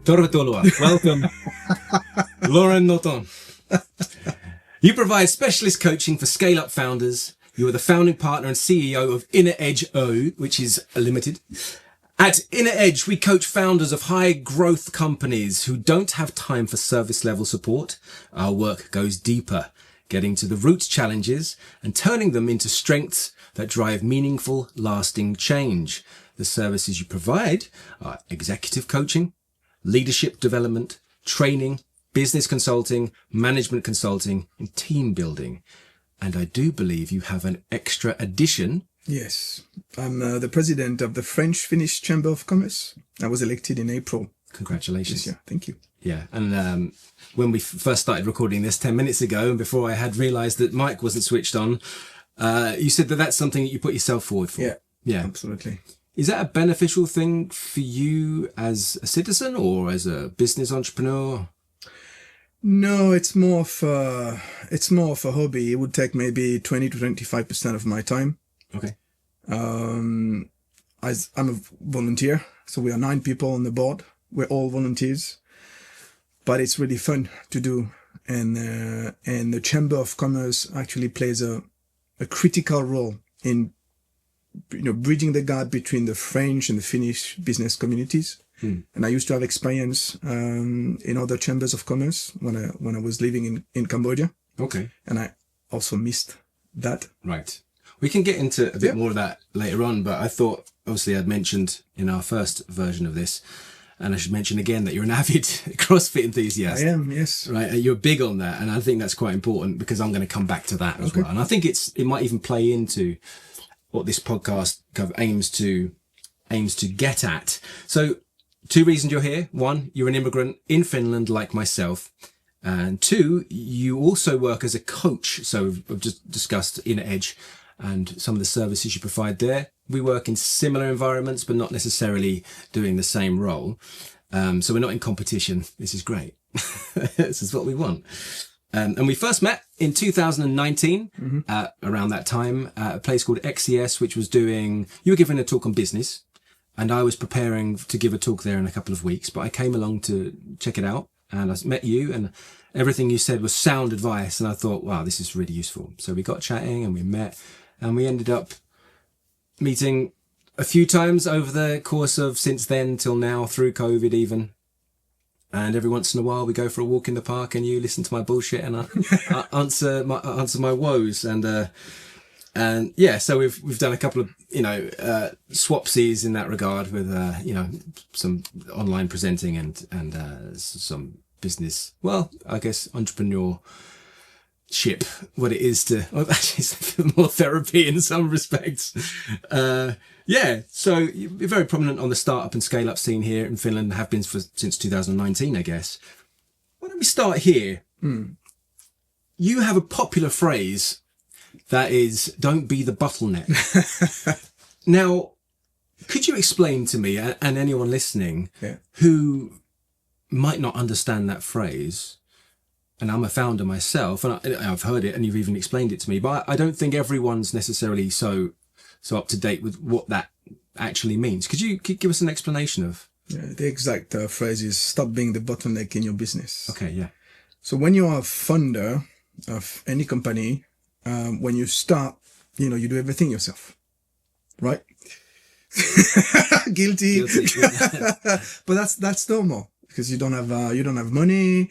Tervetuloa. Welcome, Laurent Notin. You provide specialist coaching for scale-up founders. You are the founding partner and CEO of Inner Edge O, which is limited. At Inner Edge, we coach founders of high-growth companies who don't have time for service-level support. Our work goes deeper, getting to the root challenges and turning them into strengths that drive meaningful, lasting change. The services you provide are executive coaching, leadership development, training, business consulting, management consulting, and team building. And I do believe you have an extra addition. Yes, I'm the president of the French-Finnish Chamber of Commerce. I was elected in April. Congratulations. This year. Thank you. Yeah, and when we first started recording this 10 minutes ago, and before I had realised that mic wasn't switched on, you said that that's something that you put yourself forward for. Yeah, absolutely. Is that a beneficial thing for you as a citizen or as a business entrepreneur? No, it's more of a hobby. It would take maybe 20 to 25% of my time. Okay. I'm a volunteer, so we are 9 people on the board. We're all volunteers, but it's really fun to do. And the Chamber of Commerce actually plays a critical role in bridging the gap between the French and the Finnish business communities. And I used to have experience in other chambers of commerce when I was living in Cambodia. Okay. And I also missed that. Right. We can get into a bit more of that later on, but I thought, obviously, I'd mentioned in our first version of this, and I should mention again that you're an avid CrossFit enthusiast. I am, yes. Right. You're big on that. And I think that's quite important because I'm going to come back to that as well. And I think it might even play into what this podcast kind of aims to get at. So 2 reasons you're here. 1, you're an immigrant in Finland like myself. And 2, you also work as a coach. So we've just discussed Inner Edge and some of the services you provide there. We work in similar environments, but not necessarily doing the same role. So we're not in competition. This is great. This is what we want. And we first met in 2019, around that time, at a place called XCS, which was you were giving a talk on business, and I was preparing to give a talk there in a couple of weeks, but I came along to check it out, and I met you, and everything you said was sound advice, and I thought, wow, this is really useful. So we got chatting, and we met, and we ended up meeting a few times over the course of since then till now, through COVID even. And every once in a while we go for a walk in the park and you listen to my bullshit and I answer my woes. And yeah, so we've done a couple of, swapsies in that regard with, some online presenting and some business, well, I guess entrepreneurship, what it is actually it's more therapy in some respects. Yeah, so you're very prominent on the startup and scale-up scene here in Finland, have been since 2019, I guess. Why don't we start here? You have a popular phrase that is, don't be the bottleneck. Now, could you explain to me and anyone listening who might not understand that phrase, and I'm a founder myself, and I've heard it and you've even explained it to me, but I don't think everyone's necessarily so up to date with what that actually means. Could you give us an explanation of? Yeah, the exact phrase is stop being the bottleneck in your business. Okay, yeah. So when you are a founder of any company, when you start, you do everything yourself, right? Guilty. But that's normal because you don't have money,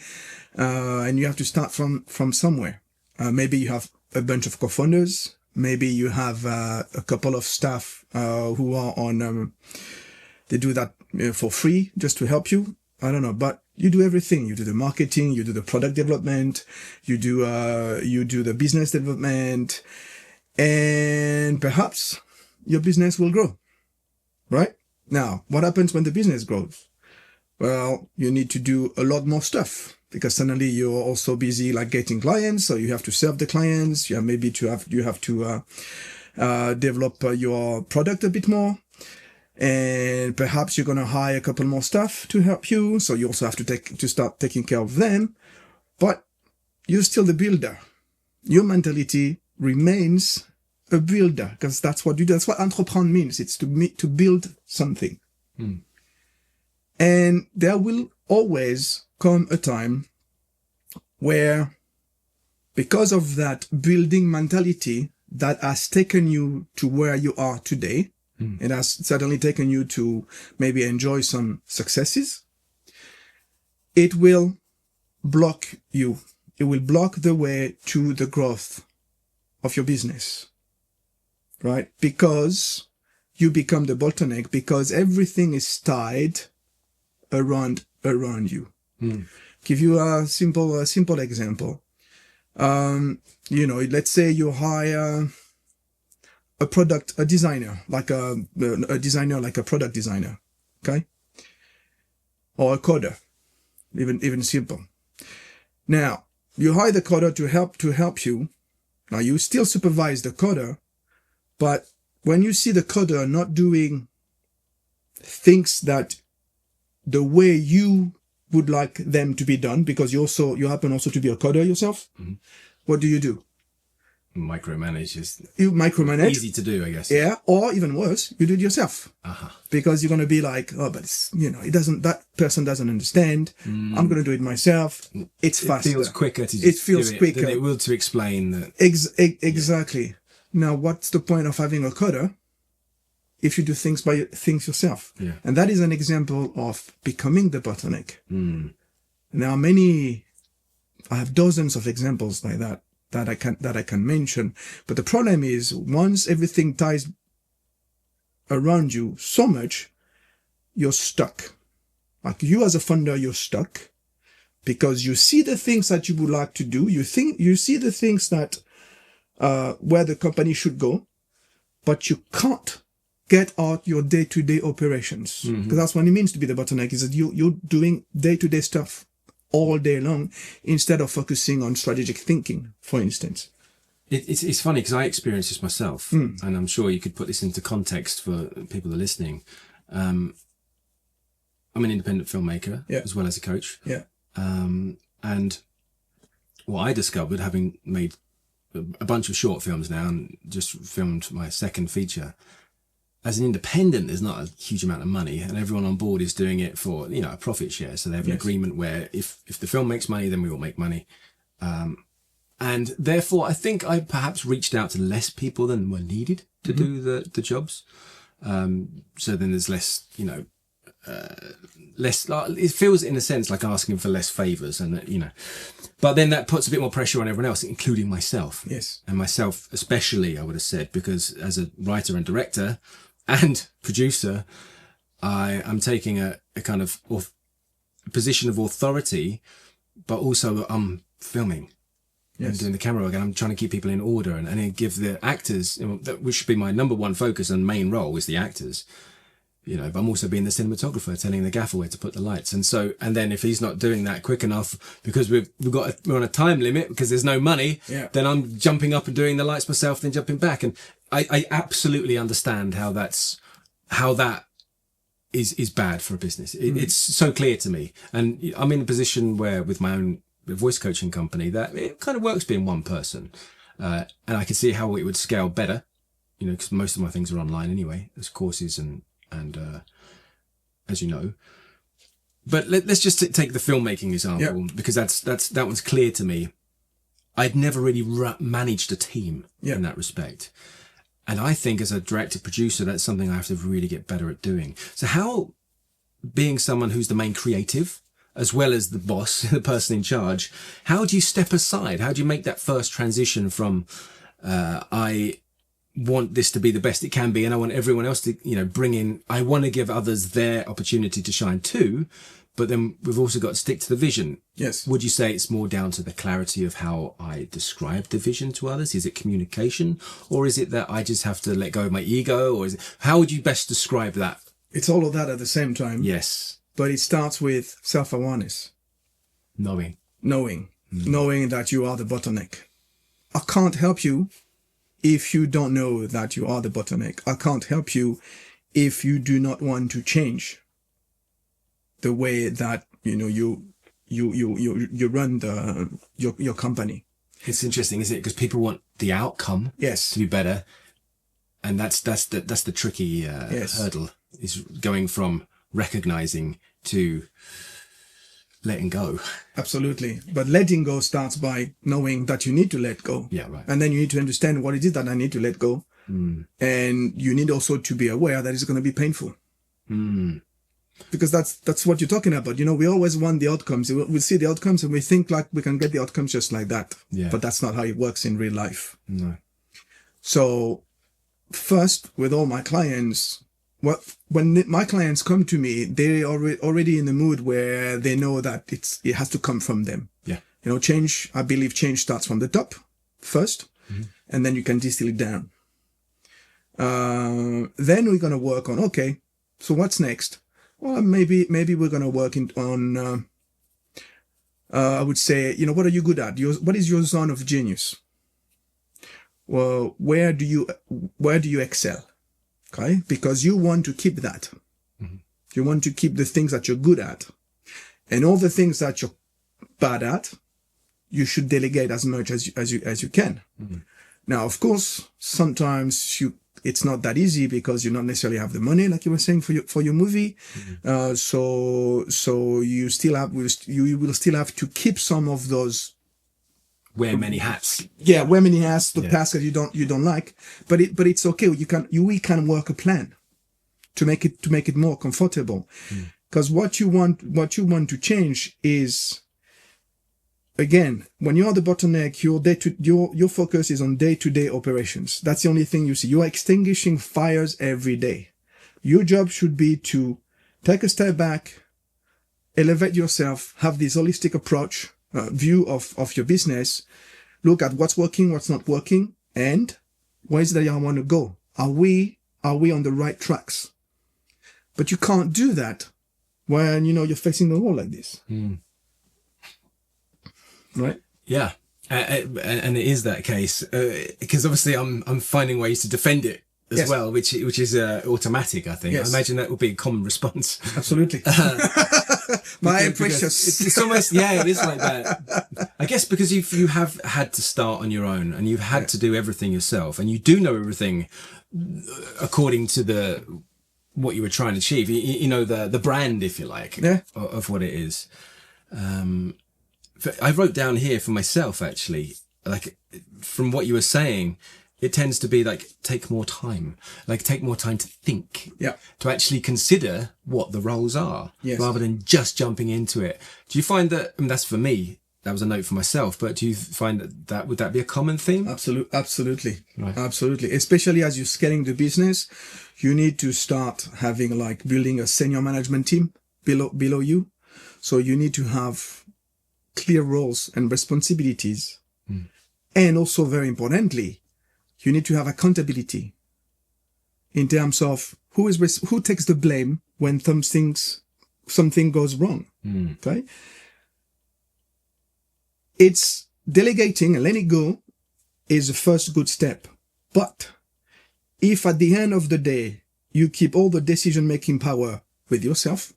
and you have to start from somewhere. Maybe you have a bunch of co-founders. Maybe you have a couple of staff who are on, they do that for free just to help you. I don't know, but you do everything. You do the marketing, you do the product development, you do the business development, and perhaps your business will grow, right? Now, what happens when the business grows? Well, you need to do a lot more stuff. Because suddenly you're also busy like getting clients, so you have to serve the clients. You have to develop your product a bit more, and perhaps you're gonna hire a couple more staff to help you. So you also have to start taking care of them. But you're still the builder. Your mentality remains a builder because that's what you do. That's what entreprendre means. It's to build something. And there will always come a time where, because of that building mentality that has taken you to where you are today, it has certainly taken you to maybe enjoy some successes, it will block you. It will block the way to the growth of your business, right? Because you become the bottleneck, because everything is tied around you. Give you a simple example. Let's say you hire a designer, like a product designer, okay? Or a coder, even simple. Now, you hire the coder to help you. Now, you still supervise the coder, but when you see the coder not doing things that the way you would like them to be done, because you happen also to be a coder yourself, what do? Micromanage. You micromanage. Easy to do, I guess. Yeah, or even worse, you do it yourself. Because you're going to be like, oh, but it's, that person doesn't understand. I'm going to do it myself. It's faster. It feels quicker to just do it than it will to explain that. Exactly. Yeah. Now, what's the point of having a coder if you do things yourself? Yeah. And that is an example of becoming the bottleneck. Now, I have dozens of examples like that I can mention. But the problem is, once everything ties around you so much, you're stuck. Like, you as a founder, you're stuck because you see the things that you would like to do. You see the things that where the company should go, but you can't get out your day-to-day operations. Because that's what it means to be the bottleneck, is that you're doing day-to-day stuff all day long instead of focusing on strategic thinking, for instance. It's funny because I experienced this myself, and I'm sure you could put this into context for people that are listening. I'm an independent filmmaker as well as a coach. Yeah. And what I discovered, having made a bunch of short films now and just filmed my second feature, as an independent, there's not a huge amount of money, and everyone on board is doing it for, a profit share. So they have an agreement where if the film makes money, then we all make money. And therefore, I think I perhaps reached out to less people than were needed to do the jobs. So then there's less, less, it feels in a sense like asking for less favors, and but then that puts a bit more pressure on everyone else, including myself. Yes. And myself especially, I would have said, because as a writer and director and producer, I'm taking a kind of position of authority, but also I'm filming. Yes. And doing the camera work, and I'm trying to keep people in order and then give the actors, which should be my number one focus and main role, is the actors. But I'm also being the cinematographer, telling the gaffer where to put the lights. And then if he's not doing that quick enough, because we're on a time limit because there's no money, then I'm jumping up and doing the lights myself, then jumping back. And I absolutely understand how that is bad for a business. It's so clear to me. And I'm in a position where, with my own voice coaching company, that it kind of works being one person. And I can see how it would scale better, because most of my things are online anyway, as courses and as you know. But let's just take the filmmaking example, because that one's clear to me. I'd never really managed a team in that respect. And I think as a director producer, that's something I have to really get better at doing. So how, being someone who's the main creative, as well as the boss, the person in charge, how do you step aside? How do you make that first transition from, I want this to be the best it can be, and I want everyone else to, bring in, I want to give others their opportunity to shine too, but then we've also got to stick to the vision. Yes. Would you say it's more down to the clarity of how I describe the vision to others? Is it communication, or is it that I just have to let go of my ego, or how would you best describe that? It's all of that at the same time. Yes. But it starts with self-awareness. Knowing that you are the bottleneck. I can't help you if you don't know that you are the bottleneck. I can't help you if you do not want to change the way that you run your company. It's interesting, isn't it? Because people want the outcome to be better, and that's the tricky hurdle, is going from recognizing to letting go. Absolutely. But letting go starts by knowing that you need to let go. Yeah, right. And then you need to understand what it is that I need to let go. And you need also to be aware that it's going to be painful. Because that's what you're talking about. You know, we always want the outcomes. We see the outcomes and we think like we can get the outcomes just like that. Yeah. But that's not how it works in real life. No. So first, with all my clients, when my clients come to me, they're already in the mood where they know that it has to come from them. Yeah. You know, I believe change starts from the top first, and then you can distill it down. Then we're going to work on, okay, so what's next? Well, maybe we're going to work on, I would say, you know, what are you good at? What is your zone of genius? Well, where do you excel? Okay. Because you want to keep that. You want to keep the things that you're good at, and all the things that you're bad at, you should delegate as much as you can. Now, of course, sometimes it's not that easy because you not necessarily have the money, like you were saying, for your movie. So you will still have to keep some of those. Wear many hats. Yeah, wear many hats. The tasks that you don't like, but it's okay. We can work a plan to make it more comfortable. Because what you want to change is, again, when you're the bottleneck, your focus is on day-to-day operations. That's the only thing you see. You are extinguishing fires every day. Your job should be to take a step back, elevate yourself, have this holistic approach, view of your business, look at what's working, what's not working, and where is that I want to go? Are we on the right tracks? But you can't do that when, you know, you're facing the wall like this. Right? Yeah. And it is that case, because obviously I'm finding ways to defend it as well, which is automatic, I think. I imagine that would be a common response. Absolutely. My precious. It's almost, it is like that. I guess because you have had to start on your own and you've had to do everything yourself, and you do know everything according to what you were trying to achieve, you know, the brand, if you like, of what it is. I wrote down here for myself, actually, like from what you were saying, it tends to be like, take more time to think, to actually consider what the roles are, rather than just jumping into it. Do you find that, I mean, that's for me, that was a note for myself, but do you find that would that be a common theme? Absolutely. Right. Absolutely. Especially as you're scaling the business, you need to start having like building a senior management team below you. So you need to have clear roles and responsibilities. And also, very importantly, you need to have accountability in terms of who takes the blame when something goes wrong. Okay. It's delegating and letting go is the first good step. But if at the end of the day, you keep all the decision-making power with yourself,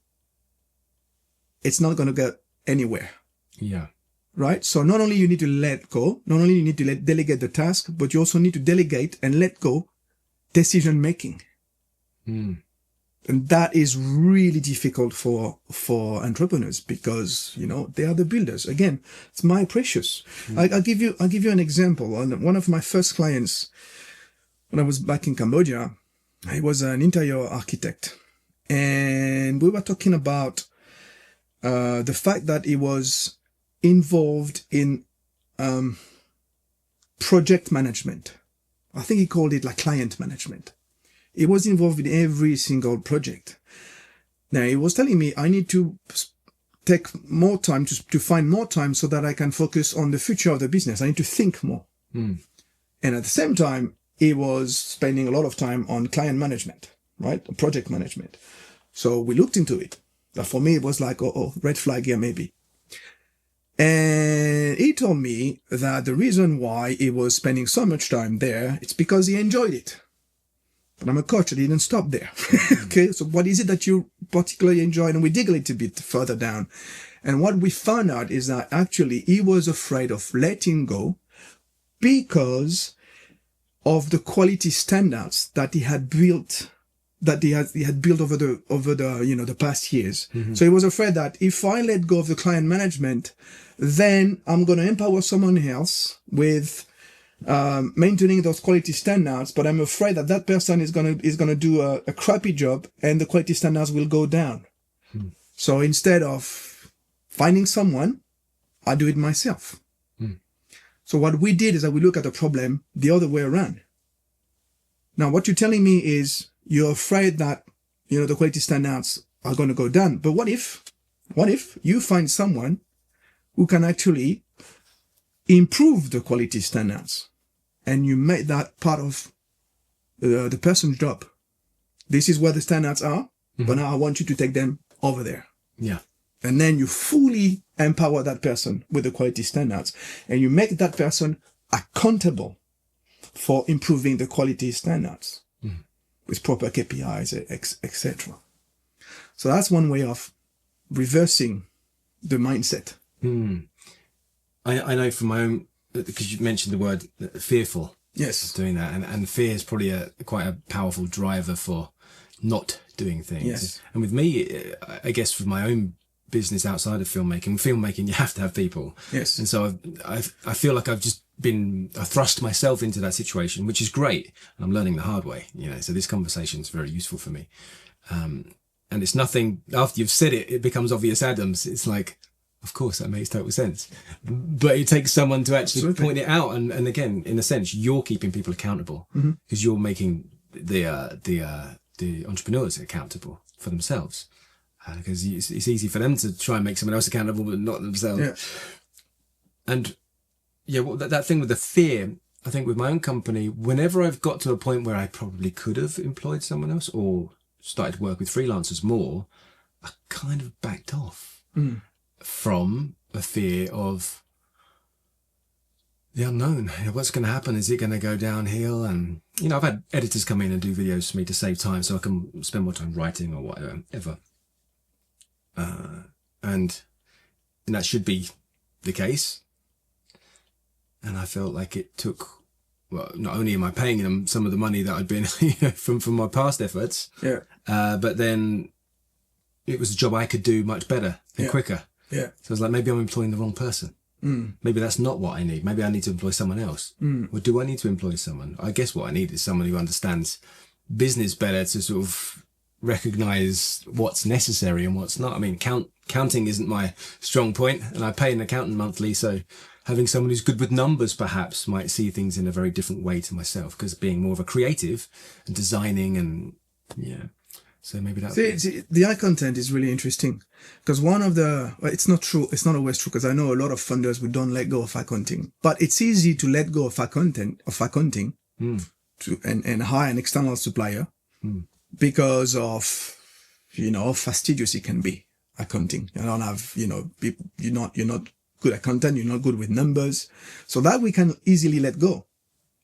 it's not going to get anywhere. Yeah. Right? So not only you need to let go, not only you need to delegate the task, but you also need to delegate and let go decision-making. And that is really difficult for entrepreneurs because, you know, they are the builders. Again, it's my precious. I'll give you an example. One of my first clients, when I was back in Cambodia, he was an interior architect. And we were talking about the fact that he was involved in project management. I think he called it like client management. He was involved in every single project. Now, he was telling me I need to take more time to find more time so that I can focus on the future of the business. I need to think more. And at the same time, he was spending a lot of time on client management, right? Project management. So we looked into it. But for me, it was like, red flag here, maybe. And he told me that the reason why he was spending so much time there, it's because he enjoyed it. But I'm a coach, I didn't stop there. Okay, so what is it that you particularly enjoyed? And we dig a little bit further down. And what we found out is that actually he was afraid of letting go because of the quality standards that he had built that he had built over the past years. So he was afraid that if I let go of the client management, then I'm going to empower someone else with maintaining those quality standards, but I'm afraid that that person is gonna do a crappy job and the quality standards will go down. So instead of finding someone, I do it myself. So what we did is that we look at the problem the other way around. Now, what you're telling me is you're afraid that, the quality standards are going to go down. But what if you find someone who can actually improve the quality standards and you make that part of the person's job? This is where the standards are, but now I want you to take them over there. Yeah. And then you fully empower that person with the quality standards and you make that person accountable for improving the quality standards with proper KPIs, etc. So that's one way of reversing the mindset. I know from my own, because you mentioned the word fearful. Yes. Doing that. And fear is probably quite a powerful driver for not doing things. Yes. And with me, I guess for my own business outside of filmmaking, you have to have people. Yes. And so I feel like I've just I thrust myself into that situation, which is great. And I'm learning the hard way, so this conversation is very useful for me. And it's nothing, after you've said it, it becomes obvious Adams. It's like, of course, that makes total sense. But it takes someone to actually point it out. And again, in a sense, you're keeping people accountable because you're making the entrepreneurs accountable for themselves. Because it's easy for them to try and make someone else accountable, but not themselves. Yeah. And that thing with the fear, I think with my own company, whenever I've got to a point where I probably could have employed someone else or started to work with freelancers more, I kind of backed off from a fear of the unknown. What's going to happen? Is it going to go downhill? And, I've had editors come in and do videos for me to save time so I can spend more time writing or whatever. And that should be the case. And I felt like it took, well, not only am I paying them some of the money that I'd been from my past efforts, but then it was a job I could do much better and quicker. Yeah. So I was like, maybe I'm employing the wrong person. Maybe that's not what I need. Maybe I need to employ someone else. Or do I need to employ someone? I guess what I need is someone who understands business better to sort of recognize what's necessary and what's not. I mean, counting isn't my strong point, and I pay an accountant monthly, so having someone who's good with numbers perhaps might see things in a very different way to myself, because being more of a creative and designing and so maybe that. The eye content is really interesting, because it's not true. It's not always true, because I know a lot of funders who don't let go of accounting, but it's easy to let go of accounting and hire an external supplier. Because of, how fastidious it can be, accounting. You don't have, you're not good at content, you're not good with numbers. So that we can easily let go.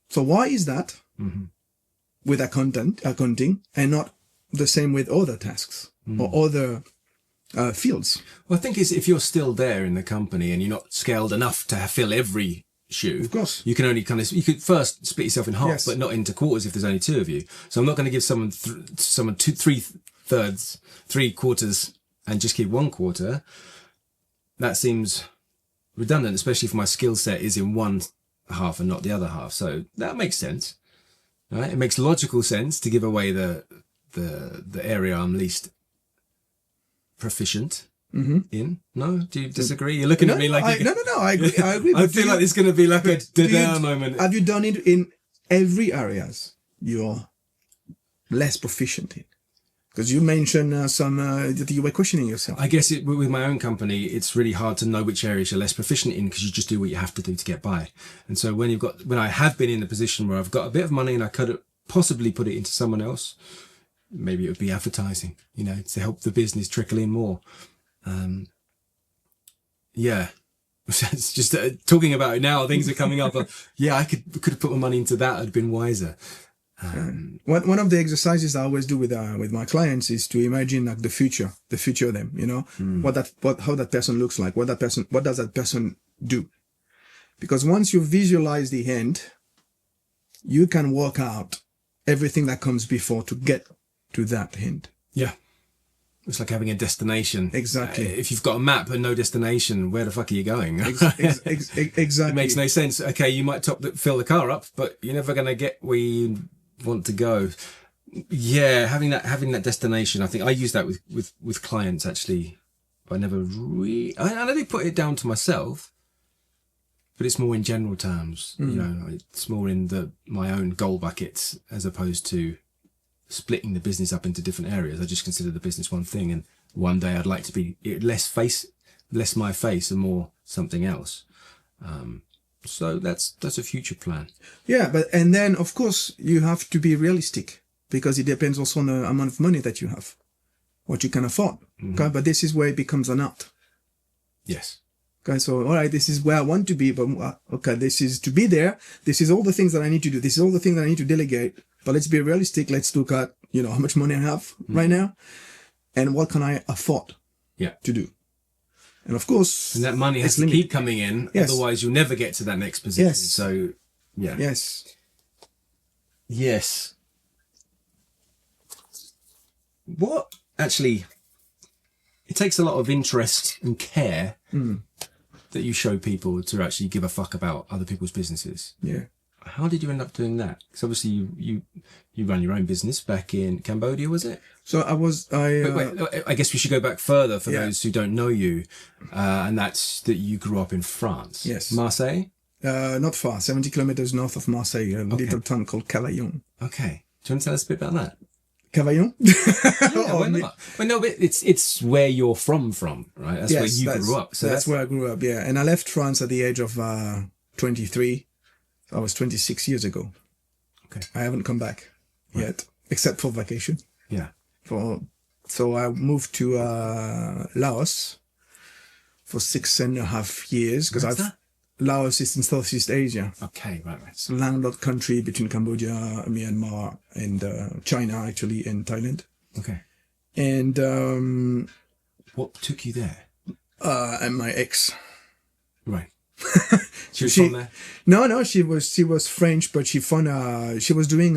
So why is that with accounting and not the same with other tasks or other fields? Well, I think if you're still there in the company and you're not scaled enough to fill every shoe, of course, you can only you could first split yourself in half, but not into quarters if there's only two of you. So I'm not going to give someone three quarters and just keep one quarter. That seems redundant, especially if my skill set is in one half and not the other half. So that makes sense, right? It makes logical sense to give away the area I'm least proficient in. No? Do you disagree? You're looking at me like... No, I agree. I feel like it's going to be like a da-da moment. Have you done it in every areas you're less proficient in? Because you mentioned some that you were questioning yourself. I guess with my own company, it's really hard to know which areas you're less proficient in, because you just do what you have to do to get by. And so when I have been in a position where I've got a bit of money and I could possibly put it into someone else, maybe it would be advertising, to help the business trickle in more. It's just talking about it now, things are coming up. I could have put my money into that. I'd been wiser. One of the exercises I always do with my clients is to imagine like the future of them, how that person looks like, what does that person do? Because once you visualize the end, you can work out everything that comes before to get to that hint. Yeah. It's like having a destination. Exactly. If you've got a map and no destination, where the fuck are you going? Exactly. It makes no sense. Okay, you might fill the car up, but you're never going to get where you want to go. Yeah, having that destination. I think I use that with clients actually. I never really. I never put it down to myself, but it's more in general terms. You know, it's more in my own goal buckets as opposed to splitting the business up into different areas. I just consider the business one thing, and one day I'd like to be less my face and more something else. So that's a future plan. Yeah, and then of course you have to be realistic, because it depends also on the amount of money that you have, what you can afford. Okay, but this is where it becomes an art. Yes. Okay, so all right, this is where I want to be, but okay, this is to be there. This is all the things that I need to do. This is all the things that I need to delegate. But let's be realistic. Let's look at, how much money I have right now, and what can I afford to do. And of course, and that money has to keep coming in. Yes. Otherwise you'll never get to that next position. Yes. So, yeah. Yes. What actually, it takes a lot of interest and care that you show people to actually give a fuck about other people's businesses. Yeah. How did you end up doing that? Because obviously you run your own business back in Cambodia, was it? So I guess we should go back further for those who don't know you, and that's that you grew up in France. Yes. Marseille? Not far, 70 kilometers north of Marseille, a little town called Cavaillon. Okay. Do you want to tell us a bit about that? Cavaillon? Yeah, why not? Well, no, but it's where you're from, right? That's where you grew up. So that's where I grew up, yeah. And I left France at the age of 23. I was 26 years ago. Okay. I haven't come back yet, except for vacation. Yeah. So I moved to Laos for 6.5 years. Where's that? Laos is in Southeast Asia. Okay, right. It's a landlocked country between Cambodia, Myanmar, and China, actually, and Thailand. Okay. And what took you there? And my ex. Right. She was from there? No, she was French, but she was doing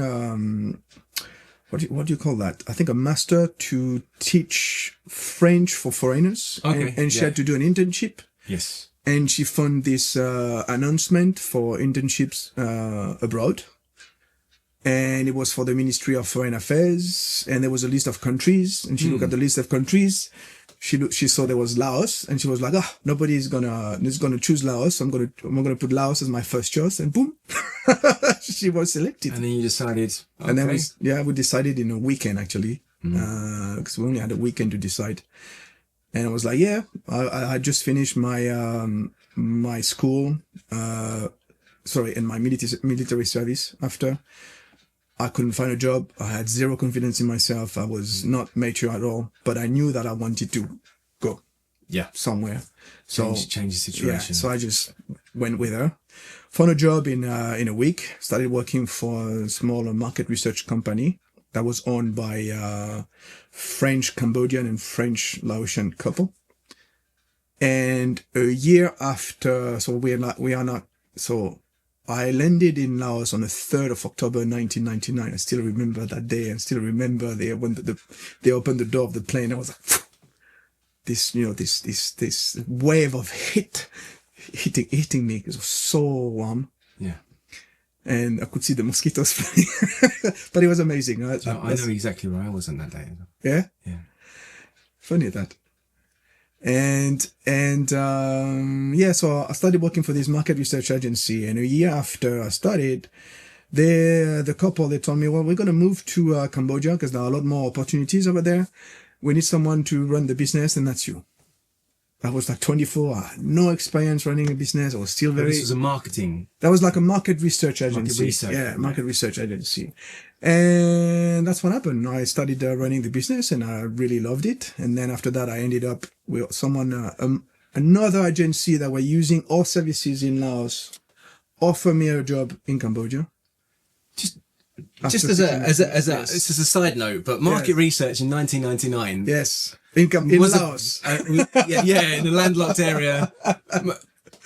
what do you call that? I think a master to teach French for foreigners. Okay. And she had to do an internship. Yes. And she found this announcement for internships abroad. And it was for the Ministry of Foreign Affairs, and there was a list of countries, and she looked at the list of countries. She saw there was Laos, and she was like, nobody's gonna choose Laos. I'm gonna put Laos as my first choice, and boom, she was selected. And then you decided, okay. And then we decided in a weekend, actually, because we only had a weekend to decide. And I was like, I had just finished my my school, and my military service after. I couldn't find a job. I had zero confidence in myself. I was not mature at all, but I knew that I wanted to go somewhere. Change the situation. Yeah, so I just went with her. Found a job in a week. Started working for a small market research company that was owned by a French Cambodian and French Laotian couple. And a year after, I landed in Laos on the 3rd of October, 1999. I still remember that day, and still remember when they opened the door of the plane. I was like, this wave of hitting me. It was so warm. Yeah. And I could see the mosquitoes flying, but it was amazing. I know exactly where I was on that day. Yeah? Yeah. Funny that. So I started working for this market research agency, and a year after I started, the couple, they told me, well, we're going to move to Cambodia because there are a lot more opportunities over there. We need someone to run the business, and that's you. I was like 24. I had no experience running a business. I was still This was a marketing. That was like a market research agency. Market research agency. And that's what happened. I started running the business, and I really loved it. And then after that, I ended up with another agency that were using our services in Laos, offer me a job in Cambodia. Just as a side note, but market research in 1999. Yes. In Laos. In a landlocked area.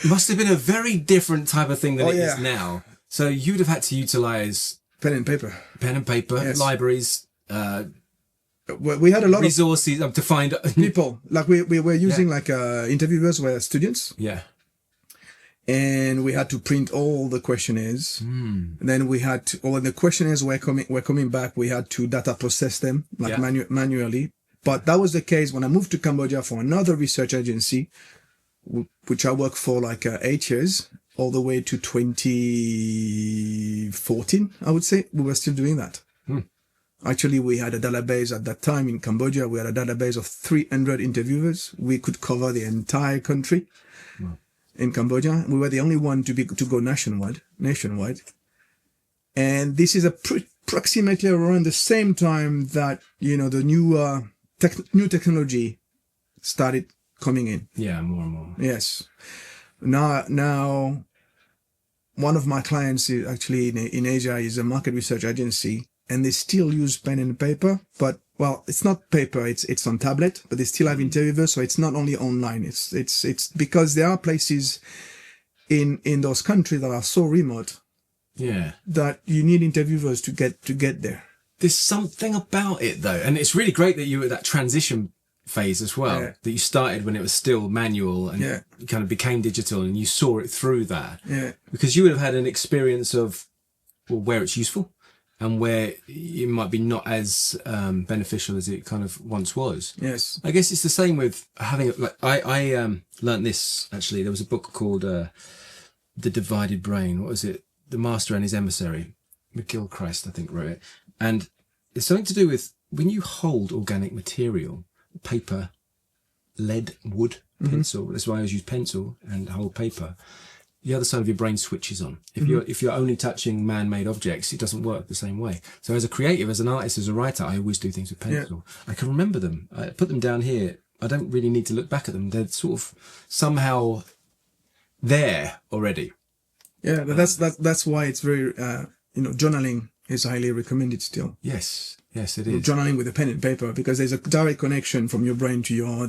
Must have been a very different type of thing than it is now. So you'd have had to utilize pen and paper, yes. Libraries, we had a lot resources to find people. Like we were using like interviewers were students. Yeah. And we had to print all the questionnaires. And then we had to, when the questionnaires were coming back, we had to data process them like manually. But that was the case when I moved to Cambodia for another research agency, which I worked for like 8 years, all the way to 2014, I would say. We were still doing that. Actually, we had a database at that time in Cambodia. We had a database of 300 interviewers. We could cover the entire country. In Cambodia. We were the only one to go nationwide. And this is approximately around the same time that, the new technology started coming in. Yeah, more and more. Yes. Now, one of my clients is actually in Asia is a market research agency, and they still use pen and paper, but well, it's not paper, it's on tablet, but they still have interviewers, so it's not only online. It's because there are places in those countries that are so remote. Yeah. That you need interviewers to get there. There's something about it though, and it's really great that you were at that transition phase as well. Yeah. That you started when it was still manual and you kind of became digital, and you saw it through that. Yeah. Because you would have had an experience of where it's useful and where it might be not as beneficial as it kind of once was. Yes. I guess it's the same with having, like, I learned this, actually. There was a book called The Divided Brain. What was it? The Master and His Emissary. McGilchrist, I think, wrote it. And it's something to do with when you hold organic material, paper, lead, wood, pencil. That's why I always use pencil and hold paper. The other side of your brain switches on. If you're only touching man-made objects, it doesn't work the same way. So as a creative, as an artist, as a writer, I always do things with pencil. Yeah. I can remember them. I put them down here. I don't really need to look back at them. They're sort of somehow there already. Yeah, but that's why it's very journaling is highly recommended still. Yes, it is. Journaling with a pen and paper, because there's a direct connection from your brain to your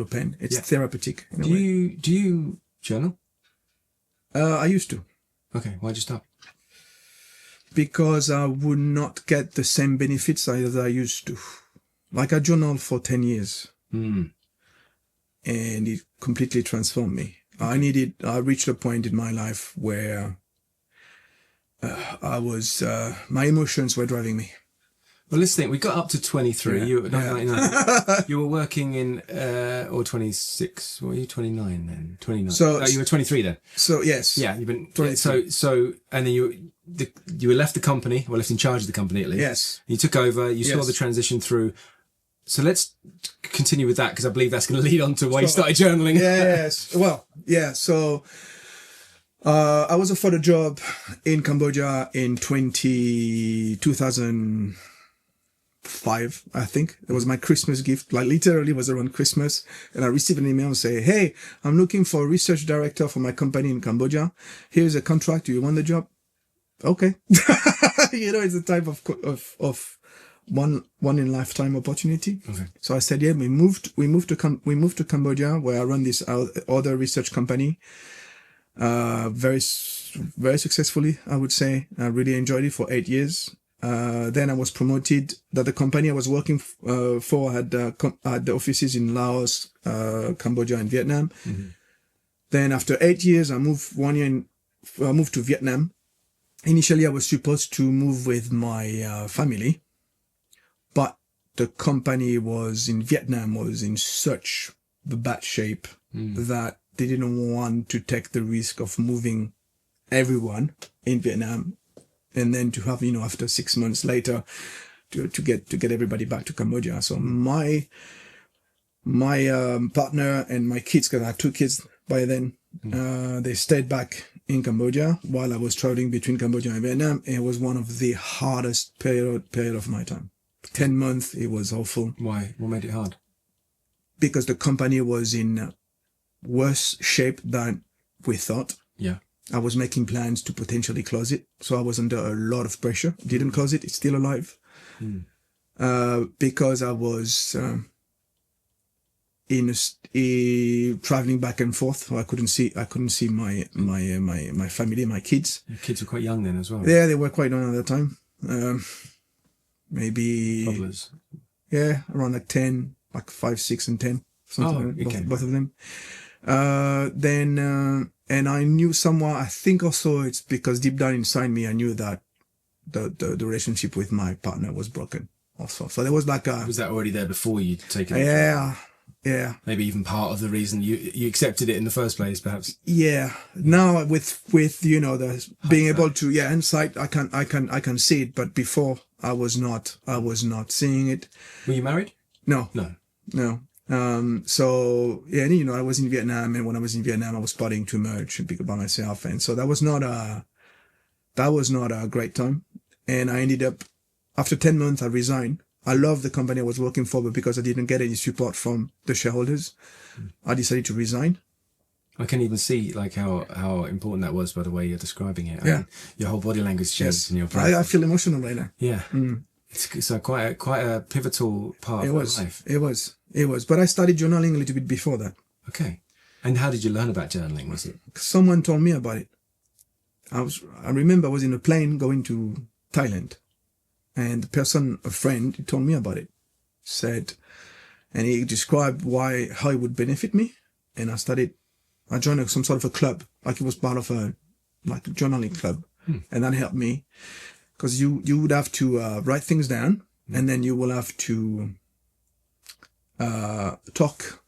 pen. It's therapeutic. Do you journal? I used to. Okay, why'd you stop? Because I would not get the same benefits as I used to. Like, I journaled for 10 years. And it completely transformed me. I reached a point in my life where my emotions were driving me. Well, let's think. We got up to 23. You were working in, or 26. What were you, 29 then? 29. So you were 23 then. So yes. Yeah, you've been 23. So, and then you were left the company, or left in charge of the company at least. Yes. You took over. You saw the transition through. So let's continue with that, because I believe that's going to lead on to why you started journaling. Yes. Well, yeah. So I was offered a job in Cambodia in 2005, I think. It was my Christmas gift. Like, literally, it was around Christmas. And I received an email saying, "Hey, I'm looking for a research director for my company in Cambodia. Here's a contract. Do you want the job?" Okay. It's a type of one in lifetime opportunity. Okay. So I said, yeah. We moved to Cambodia, where I run this other research company. Very, very successfully, I would say. I really enjoyed it for 8 years. Then I was promoted. That the company I was working for had the offices in Laos, Cambodia, and Vietnam. Then after 8 years, I moved to Vietnam. Initially, I was supposed to move with my family, but the company in Vietnam was in such bad shape that they didn't want to take the risk of moving everyone in Vietnam, and then to have, after 6 months later, to get everybody back to Cambodia. So my partner and my kids, because I had 2 kids by then, they stayed back in Cambodia while I was traveling between Cambodia and Vietnam. It was one of the hardest period of my time. 10 months, it was awful. Why? What made it hard? Because the company was in worse shape than we thought. Yeah. I was making plans to potentially close it. So I was under a lot of pressure. Didn't close it. It's still alive. Because I was traveling back and forth. So I couldn't see my family, my kids. Your kids were quite young then as well. Yeah, they were quite young at the time. Maybe toddlers. Yeah, around like 10, like 5, 6, and 10. Something like that, okay. both of them. And I knew somewhere, I think also it's because deep down inside me, I knew that the relationship with my partner was broken also. So there was like a... Was that already there before you'd taken it? Yeah. Maybe even part of the reason you accepted it in the first place, perhaps. Yeah. Now with the being able to, insight, I can see it. But before I was not seeing it. Were you married? No. So yeah, I was in Vietnam, and when I was in Vietnam, I was partying too much and being by myself, and so that was not a great time. And I ended up, after 10 months, I resigned. I loved the company I was working for, but because I didn't get any support from the shareholders, I decided to resign. I can even see like how important that was by the way you're describing it. Yeah. I mean, your whole body language changed in your I feel emotional right now. Yeah. It's so quite a pivotal part of life. It was. But I started journaling a little bit before that. Okay. And how did you learn about journaling? Was it? Someone told me about it. I remember I was in a plane going to Thailand, and a friend, told me about it. And he described how it would benefit me. And I joined some sort of a club, like it was part of a journaling club. And that helped me. Because you would have to write things down, and then you will have to talk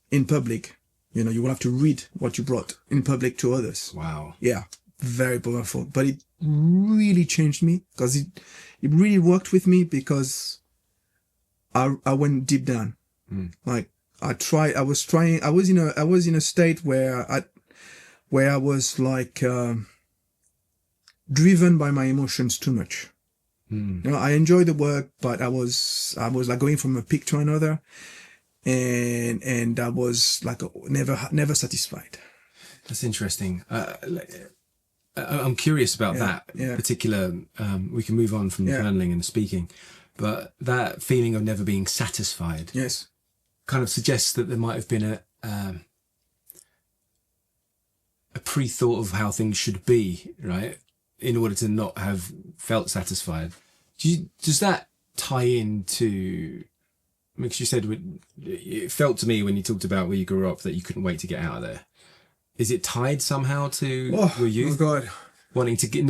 in public. You will have to read what you brought in public to others. Wow. Yeah. Very powerful. But it really changed me, because it really worked with me, because I went deep down. Like I was in a state where I was like driven by my emotions too much. I enjoyed the work, but I was like going from a peak to another, and I was like never satisfied. That's interesting. I'm curious about that particular. We can move on from the journaling and the speaking, but that feeling of never being satisfied, kind of suggests that there might have been a pre-thought of how things should be, right? In order to not have felt satisfied. Does that tie into, because you said it felt to me when you talked about where you grew up that you couldn't wait to get out of there. Is it tied somehow to your youth? Oh God. Wanting to get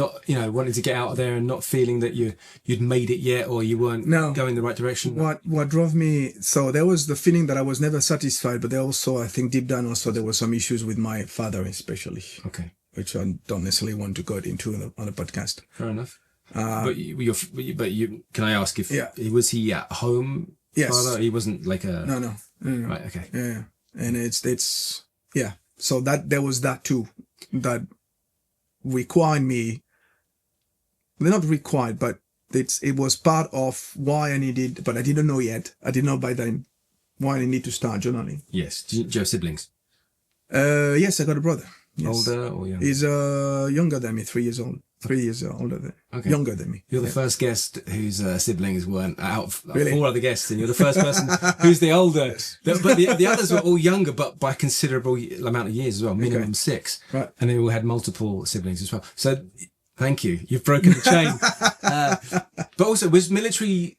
out of there and not feeling that you'd made it yet, or you weren't going the right direction? What drove me, so there was the feeling that I was never satisfied, but there also, I think deep down also, there were some issues with my father especially. Okay. Which I don't necessarily want to go into on a podcast. Fair enough. But can I ask if was he at home? Yes. Father? He wasn't like a... No. Right, okay. Yeah. And it's so that there was that too, that required me, they're not required, but it was part of why I needed, but I didn't know yet. I didn't know by then why I need to start journaling. Yes. Do you have siblings? Yes, I got a brother. Yes. Older or younger? He's younger than me, 3 years old. 3 years older than, younger than me. You're the first guest whose siblings weren't out. Really? 4 other guests, and you're the first person who's the older. But the others were all younger, but by a considerable amount of years as well, minimum 6. Right. And they all had multiple siblings as well. So thank you. You've broken the chain. But also, was military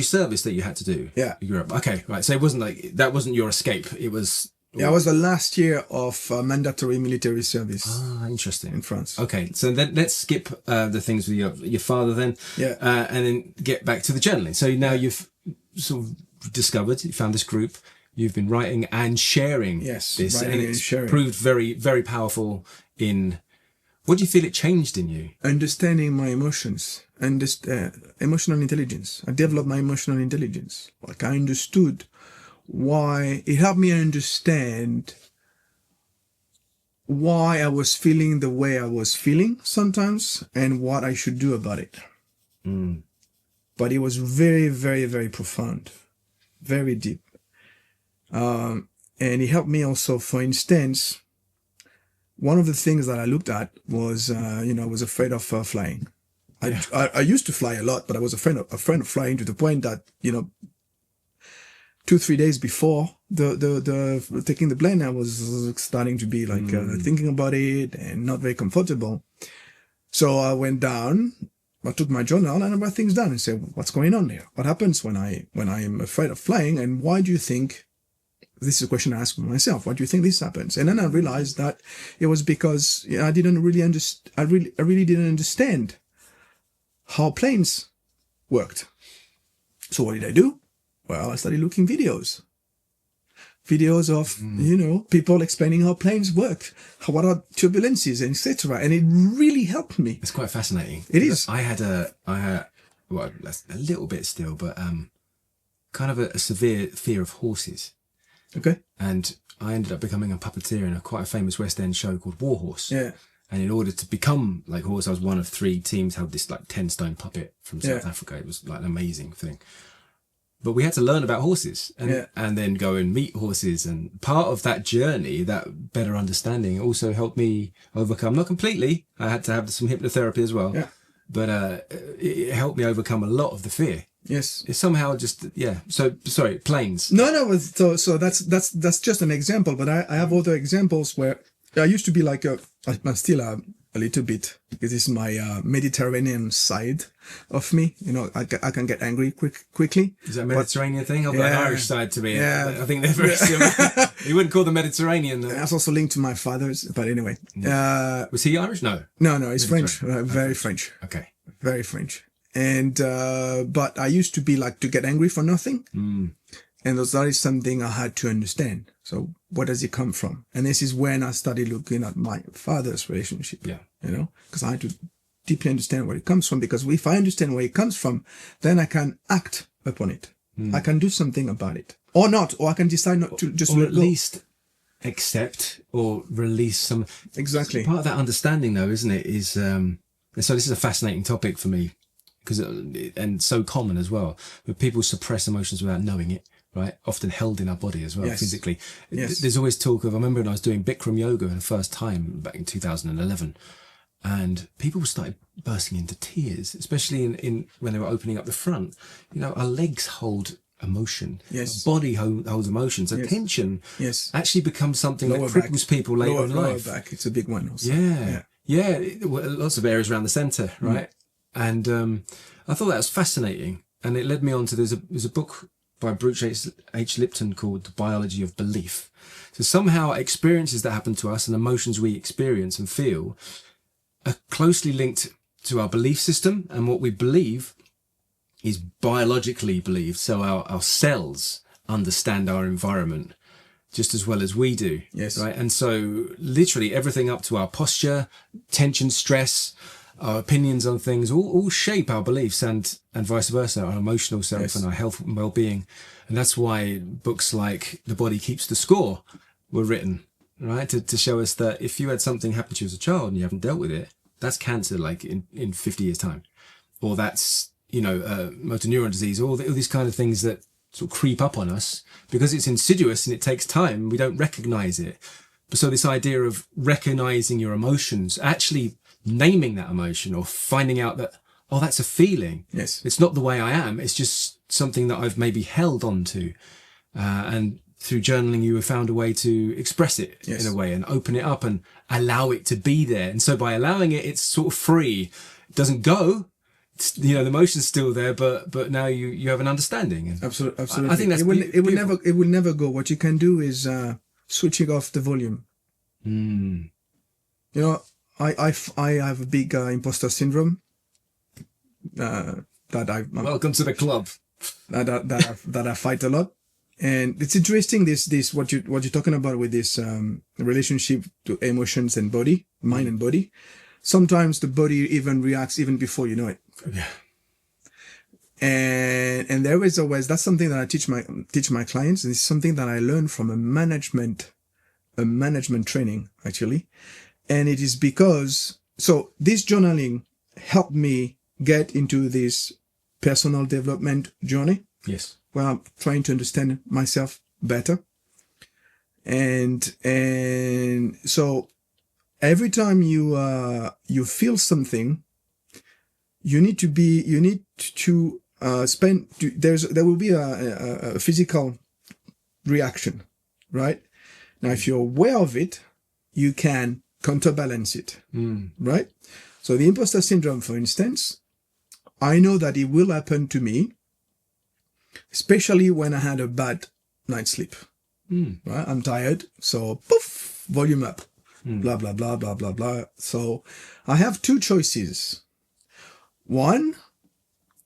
service that you had to do? Yeah. You grew up. Okay, right. So it wasn't that wasn't your escape. It was... Yeah, I was the last year of mandatory military service. Ah, interesting. In France. Okay, so then let's skip the things with your father then. Yeah. And then get back to the journaling. So now you've sort of discovered, you found this group, you've been writing and sharing this. And it's sharing. Proved very, very powerful in... What do you feel it changed in you? Understanding my emotions. Emotional intelligence. I developed my emotional intelligence. Like I understood... why it helped me understand why I was feeling the way I was feeling sometimes and what I should do about it. But it was very, very, very profound, very deep. And it helped me also, for instance, one of the things that I looked at was, I was afraid of flying. I used to fly a lot, but I was afraid of flying to the point that, 2-3 days before the taking the plane, I was starting to be like thinking about it and not very comfortable. So I went down. I took my journal and I wrote things down and said, what's going on here? What happens when I am afraid of flying? And why do you think, this is a question I ask myself, why do you think this happens? And then I realized that it was because I really didn't understand how planes worked. So what did I do? Well, I started looking videos of, people explaining how planes work, what are turbulences, etc. And it really helped me. It's quite fascinating. It is. I had well, a little bit still, but kind of a severe fear of horses. Okay. And I ended up becoming a puppeteer in quite a famous West End show called War Horse. Yeah. And in order to become like Horse, I was one of 3 teams held this like 10-stone puppet from South Africa. It was like an amazing thing. But we had to learn about horses and then go and meet horses. And part of that journey, that better understanding, also helped me overcome, not completely, I had to have some hypnotherapy as well, but it helped me overcome a lot of the fear. Yes. It's somehow just, So, sorry, planes. No. So that's just an example, but I have other examples where I used to be like I'm still a little bit, because this is my Mediterranean side of me. I can get angry quickly. Is that a Mediterranean thing? I've got an Irish side to me. Yeah. I think they're very similar. You wouldn't call them Mediterranean, though. That's also linked to my father's, but anyway. Was he Irish? No. No, he's French. Very French. Okay. Very French. And, but I used to be like to get angry for nothing. And that is something I had to understand. So where does it come from? And this is when I started looking at my father's relationship. Yeah. Because I had to deeply understand where it comes from. Because if I understand where it comes from, then I can act upon it. I can do something about it. Or not. Or I can decide not to just or at least accept or release some. Exactly. Part of that understanding, though, isn't it? Is so this is a fascinating topic for me, and so common as well. But people suppress emotions without knowing it. Right, often held in our body as well, physically. Yes. There's always talk of. I remember when I was doing Bikram yoga for the first time back in 2011, and people started bursting into tears, especially in when they were opening up the front. Our legs hold emotion. Yes. Our body holds emotion. So tension actually becomes something that cripples people later in life. Lower back, it's a big one also. Yeah. Lots of areas around the center, right? And I thought that was fascinating, and it led me on to there's a book by Bruce H. Lipton called The Biology of Belief. So somehow experiences that happen to us and emotions we experience and feel are closely linked to our belief system, and what we believe is biologically believed. So our cells understand our environment just as well as we do. Yes. Right. And so literally everything up to our posture, tension, stress, our opinions on things all shape our beliefs and vice versa, our emotional self and our health and well-being. And that's why books like The Body Keeps the Score were written, right? To show us that if you had something happen to you as a child and you haven't dealt with it, that's cancer like in 50 years time. Or that's, motor neuron disease, all these kind of things that sort of creep up on us because it's insidious and it takes time. We don't recognize it. So this idea of recognizing your emotions, actually naming that emotion or finding out that, that's a feeling. Yes. It's not the way I am. It's just something that I've maybe held on to. And through journaling, you have found a way to express it in a way and open it up and allow it to be there. And so by allowing it, it's sort of free. It doesn't go. It's, the emotion's still there, but now you have an understing. And absolutely. I think that's it will never go. What you can do is switching off the volume. I have a big imposter syndrome. Welcome to the club. That I fight a lot, and it's interesting. This what you're talking about with this relationship to emotions and body, mind and body. Sometimes the body even reacts even before you know it. Yeah. And there is always, that's something that I teach my clients, and it's something that I learned from a management training actually. And it is because, so this journaling helped me get into this personal development journey. Yes. Where I'm trying to understand myself better. And so every time you feel something, there will be a physical reaction, right? Now, if you're aware of it, you can counterbalance it, right? So the imposter syndrome, for instance, I know that it will happen to me, especially when I had a bad night's sleep. Right? I'm tired, so poof, volume up, blah, blah, blah, blah, blah, blah. So I have two choices. One,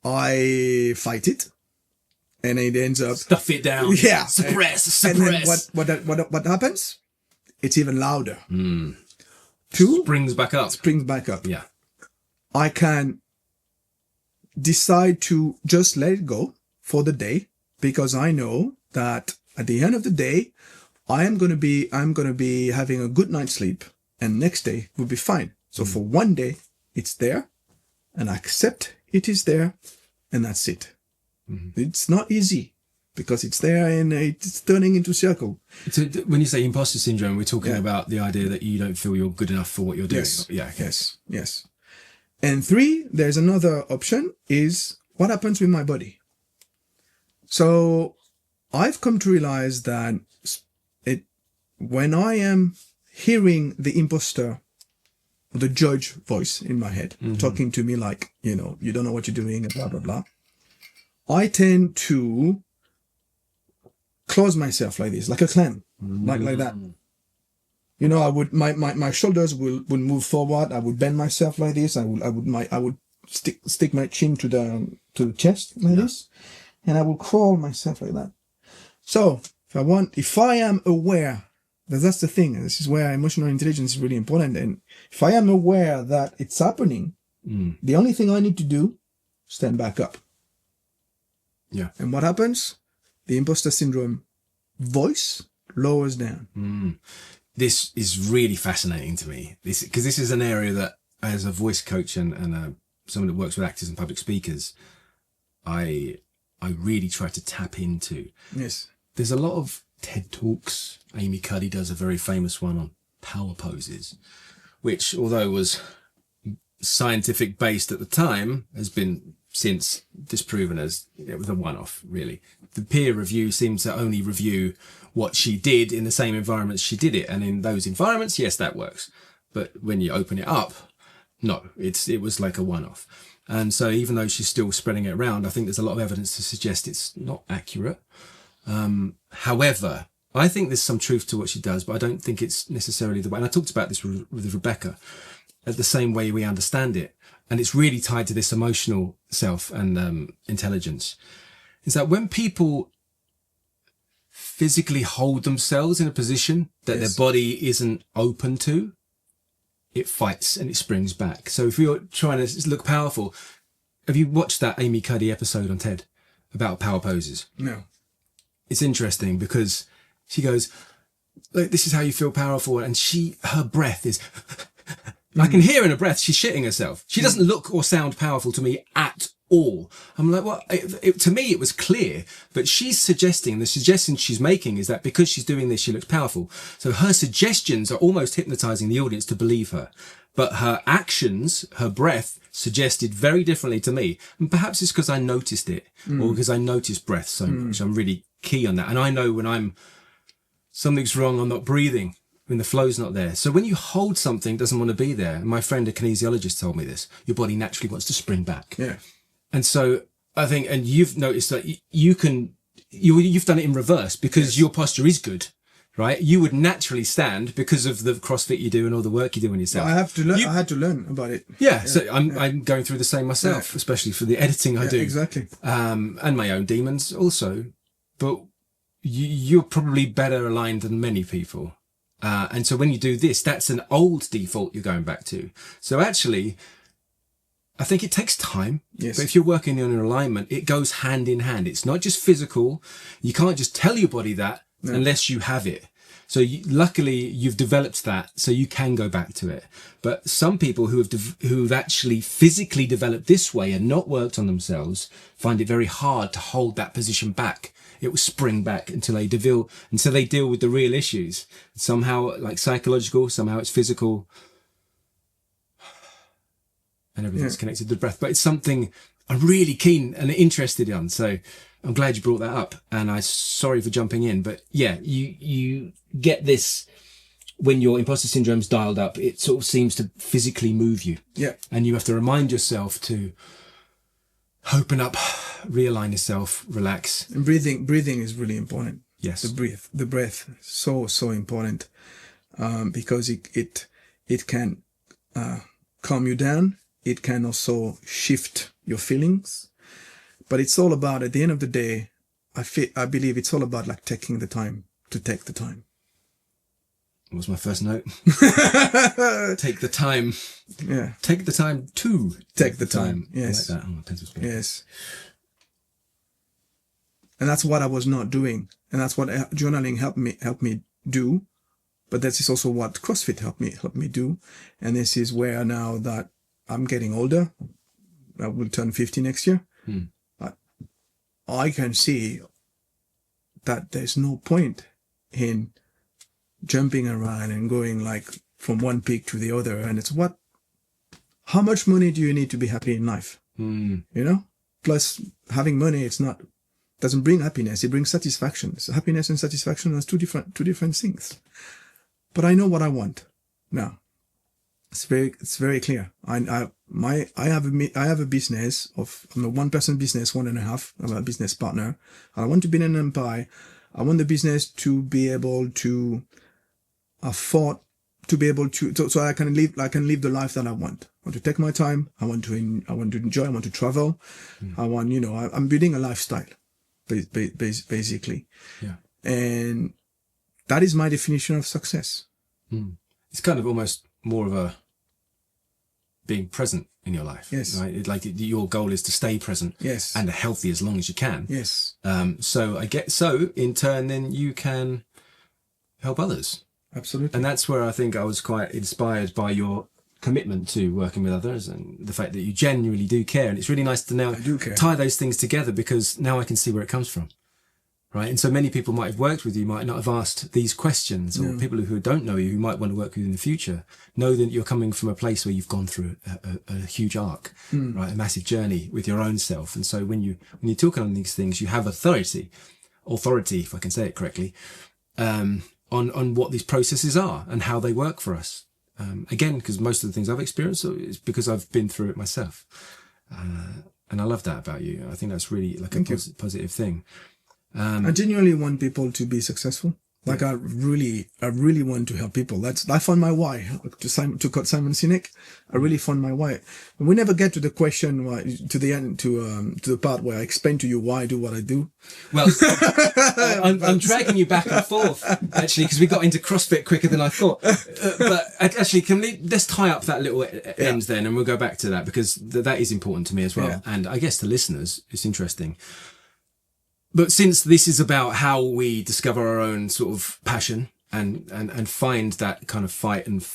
I fight it, and it ends up... Stuff it down. Yeah. Suppress. And then what happens? It's even louder. Two, springs back up. Yeah. I can decide to just let it go for the day, because I know that at the end of the day, I'm going to be having a good night's sleep, and next day will be fine. So for one day, it's there, and I accept it is there, and that's it. It's not easy, because it's there and it's turning into a circle. So when you say imposter syndrome, we're talking about the idea that you don't feel you're good enough for what you're doing. Yes. Yeah. Okay. Yes. And three, there's another option, is what happens with my body. So I've come to realize that when I am hearing the imposter, the judge voice in my head, talking to me like, you don't know what you're doing, and blah, blah, blah, I tend to close myself like this, like a clam, like that. I would, my shoulders would move forward. I would bend myself like this. I would stick my chin to the chest like this, and I would crawl myself like that. So if I am aware, that's the thing. This is where emotional intelligence is really important. And if I am aware that it's happening, the only thing I need to do, stand back up. Yeah. And what happens? The imposter syndrome voice lowers down. This is really fascinating to me. Because this is an area that, as a voice coach and someone that works with actors and public speakers, I really try to tap into. Yes. There's a lot of TED Talks. Amy Cuddy does a very famous one on power poses, which, although was scientific based at the time, has been since disproven as it was a one-off, really. The peer review seems to only review what she did in the same environments she did it. And in those environments, yes, that works. But when you open it up, no, it was like a one-off. And so even though she's still spreading it around, I think there's a lot of evidence to suggest it's not accurate. However, I think there's some truth to what she does, but I don't think it's necessarily the way. And I talked about this with Rebecca, the same way we understand it. And it's really tied to this emotional self and intelligence. Is that when people physically hold themselves in a position that their body isn't open to, it fights and it springs back. So if you're trying to look powerful, have you watched that Amy Cuddy episode on TED about power poses? No. It's interesting because she goes, "Look, this is how you feel powerful." And her breath is, I can hear in her breath, she's shitting herself. She doesn't look or sound powerful to me at all. I'm like, well, to me, it was clear, but she's suggesting, the suggestion she's making is that because she's doing this, she looks powerful. So her suggestions are almost hypnotizing the audience to believe her. But her actions, her breath, suggested very differently to me. And perhaps it's because I noticed it, or because I noticed breath so much. I'm really key on that. And I know when something's wrong, I'm not breathing, when the flow's not there. So when you hold something, it doesn't want to be there. And my friend, a kinesiologist, told me this. Your body naturally wants to spring back. Yeah. And so I think, and you've noticed that you've done it in reverse because your posture is good. Right, you would naturally stand because of the CrossFit you do and all the work you do on yourself. Well, I have to learn. I had to learn about it. Yeah, so I'm going through the same myself, especially for the editing I do. Exactly. And my own demons also. But you're probably better aligned than many people. And so when you do this, that's an old default you're going back to. So actually, I think it takes time. Yes. But if you're working on an alignment, it goes hand in hand. It's not just physical. You can't just tell your body that. No. Unless you have it. So luckily you've developed that so you can go back to it. But some people who've actually physically developed this way and not worked on themselves find it very hard to hold that position back. It will spring back until they deal with the real issues. Somehow like psychological, somehow it's physical, and everything's connected to the breath. But it's something I'm really keen and interested in. So I'm glad you brought that up, and I'm sorry for jumping in, but yeah, you get this when your imposter syndrome's dialed up, it sort of seems to physically move you. Yeah. And you have to remind yourself to open up, realign yourself, relax. And breathing is really important. Yes. The breath, so important, because it can calm you down. It can also shift your feelings, but it's all about, at the end of the day, I believe it's all about like taking the time to take the time. What was my first note? Take the time. Yeah. Take the time to take the time. Yes. I like that. Oh, my pencil's gone. Yes. And that's what I was not doing. And that's what journaling helped me do. But that is also what CrossFit helped me do. And this is where, now that I'm getting older, I will turn 50 next year. I can see that there's no point in jumping around and going like from one peak to the other. And it's how much money do you need to be happy in life? You know, plus having money, doesn't bring happiness. It brings satisfaction. So happiness and satisfaction are two different things. But I know what I want now. It's very clear. I have a business I'm a 1-person business, 1.5. I'm a business partner. I want to build an empire. I want the business to be able to afford to be able to, so I can live the life that I want. I want to take my time. I want to enjoy. I want to travel. I want, I'm building a lifestyle, basically. Yeah. And that is my definition of success. It's kind of almost more of a being present in your life. Yes. Right? Like your goal is to stay present. Yes. And healthy as long as you can. Yes. So in turn, then you can help others. Absolutely. And that's where I think I was quite inspired by your commitment to working with others and the fact that you genuinely do care. And it's really nice to now tie those things together, because now I can see where it comes from. Right. And so many people might have worked with you, might not have asked these questions, or people who don't know you, who might want to work with you in the future, know that you're coming from a place where you've gone through a huge arc, right? A massive journey with your own self. And so when you're talking on these things, you have authority, if I can say it correctly, on what these processes are and how they work for us. Again, because most of the things I've experienced is because I've been through it myself. And I love that about you. I think that's really like a positive thing. I genuinely want people to be successful. Like I really want to help people. I found my why. To quote Simon Sinek, I really found my why. We never get to the question to the part where I explain to you why I do what I do. Well, I'm dragging you back and forth actually, because we got into CrossFit quicker than I thought. But actually, let's tie up that little end then, and we'll go back to that, because that is important to me as well, and I guess to listeners, it's interesting. But since this is about how we discover our own sort of passion and find that kind of fight and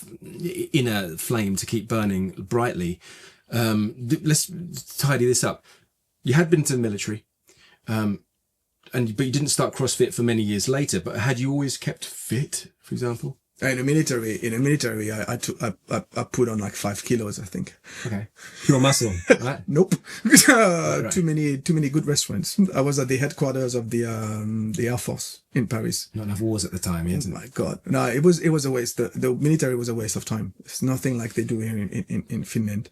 inner flame to keep burning brightly, let's tidy this up. You had been to the military, but you didn't start CrossFit for many years later. But had you always kept fit, for example? In the military, I put on like 5 kilos, I think. Okay. Pure muscle, right? Nope. Right. Too many good restaurants. I was at the headquarters of the Air Force in Paris. Not enough wars at the time, Oh my God. No, it was a waste. The military was a waste of time. It's nothing like they do here in Finland.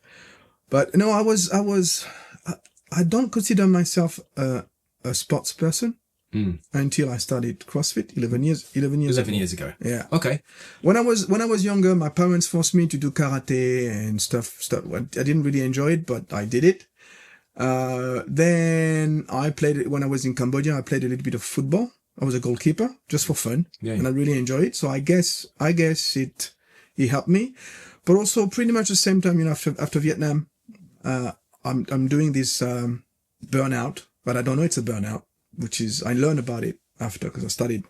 But no, I don't consider myself a sports person. Until I started CrossFit 11 years ago. Yeah. Okay. When I was younger, my parents forced me to do karate and stuff. I didn't really enjoy it, but I did it. Then I played it when I was in Cambodia. I played a little bit of football. I was a goalkeeper just for fun, and I really enjoyed it. So I guess it helped me. But also pretty much the same time, after Vietnam, I'm doing this burnout, but I don't know it's a burnout. Which is, I learned about it after, because I started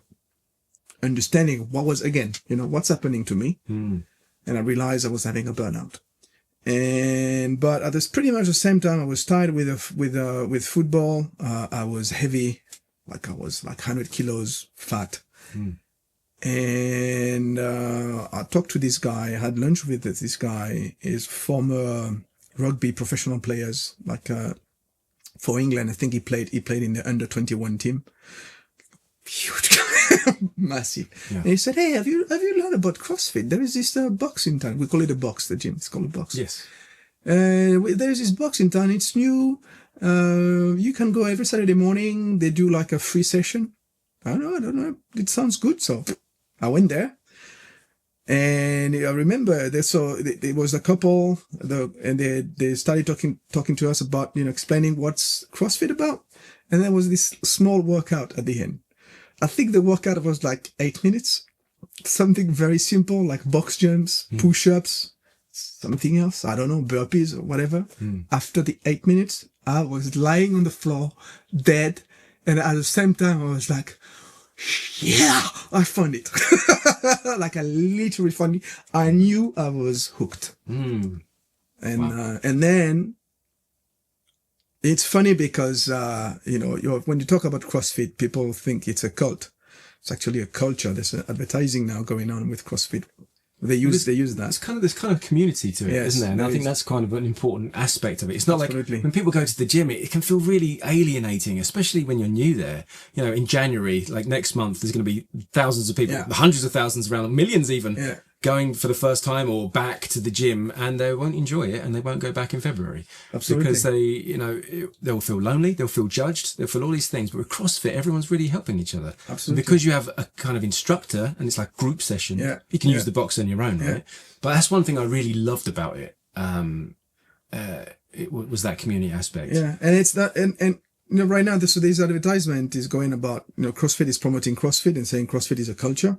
understanding what's happening to me. And I realized I was having a burnout. But at this pretty much the same time, I was tired with football. I was heavy, I was 100 kilos fat. And, I talked to this guy, I had lunch with this guy, his former rugby professional players, for England. I think he played in the under-21 team. Huge guy, massive. Yeah. And he said, "Hey, have you learned about CrossFit? There is this box in town. We call it a box. The gym. It's called a box. Yes. There is this box in town. It's new. You can go every Saturday morning. They do like a free session. I don't know. It sounds good. So I went there. And I remember there was a couple, and they started talking to us about, explaining what's CrossFit about. And there was this small workout at the end. I think the workout was like 8 minutes, something very simple, like box jumps, push-ups, something else. I don't know, burpees or whatever. After the 8 minutes, I was lying on the floor, dead. And at the same time, I was like, yeah, I found it. Like I literally found it. I knew I was hooked. And then it's funny because, when you talk about CrossFit, people think it's a cult. It's actually a culture. There's advertising now going on with CrossFit. They use that. There's kind of community to it, isn't there? And I think that's kind of an important aspect of it. It's not Absolutely. Like when people go to the gym, it can feel really alienating, especially when you're new there. In January, like next month, there's going to be thousands of people, hundreds of thousands around, millions even, going for the first time or back to the gym, and they won't enjoy it, and they won't go back in February. Absolutely. Because they'll feel lonely, they'll feel judged, they'll feel all these things. But with CrossFit, everyone's really helping each other. Absolutely. And because you have a kind of instructor, and it's like group session, you can use the box on your own, right? But that's one thing I really loved about it. It was that community aspect. Yeah, and it's that, and right now, this advertisement is going about, CrossFit is promoting CrossFit and saying CrossFit is a culture.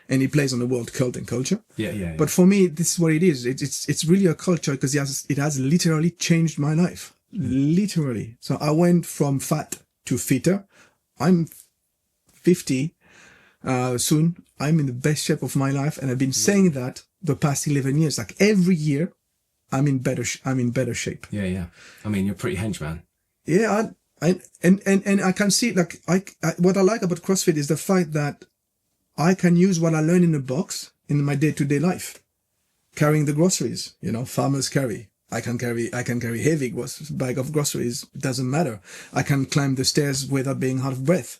And it plays on the word cult and culture. Yeah. But for me, this is what it is. It's really a culture because it has literally changed my life. Literally. So I went from fat to fitter. I'm 50 soon. I'm in the best shape of my life, and I've been saying that the past 11 years. Like every year, I'm in better shape. Yeah. I mean, you're pretty hench, man. Yeah, and I can see, like, what I like about CrossFit is the fact that I can use what I learned in the box in my day-to-day life. Carrying the groceries, farmers carry. I can carry heavy bag of groceries. It doesn't matter. I can climb the stairs without being out of breath.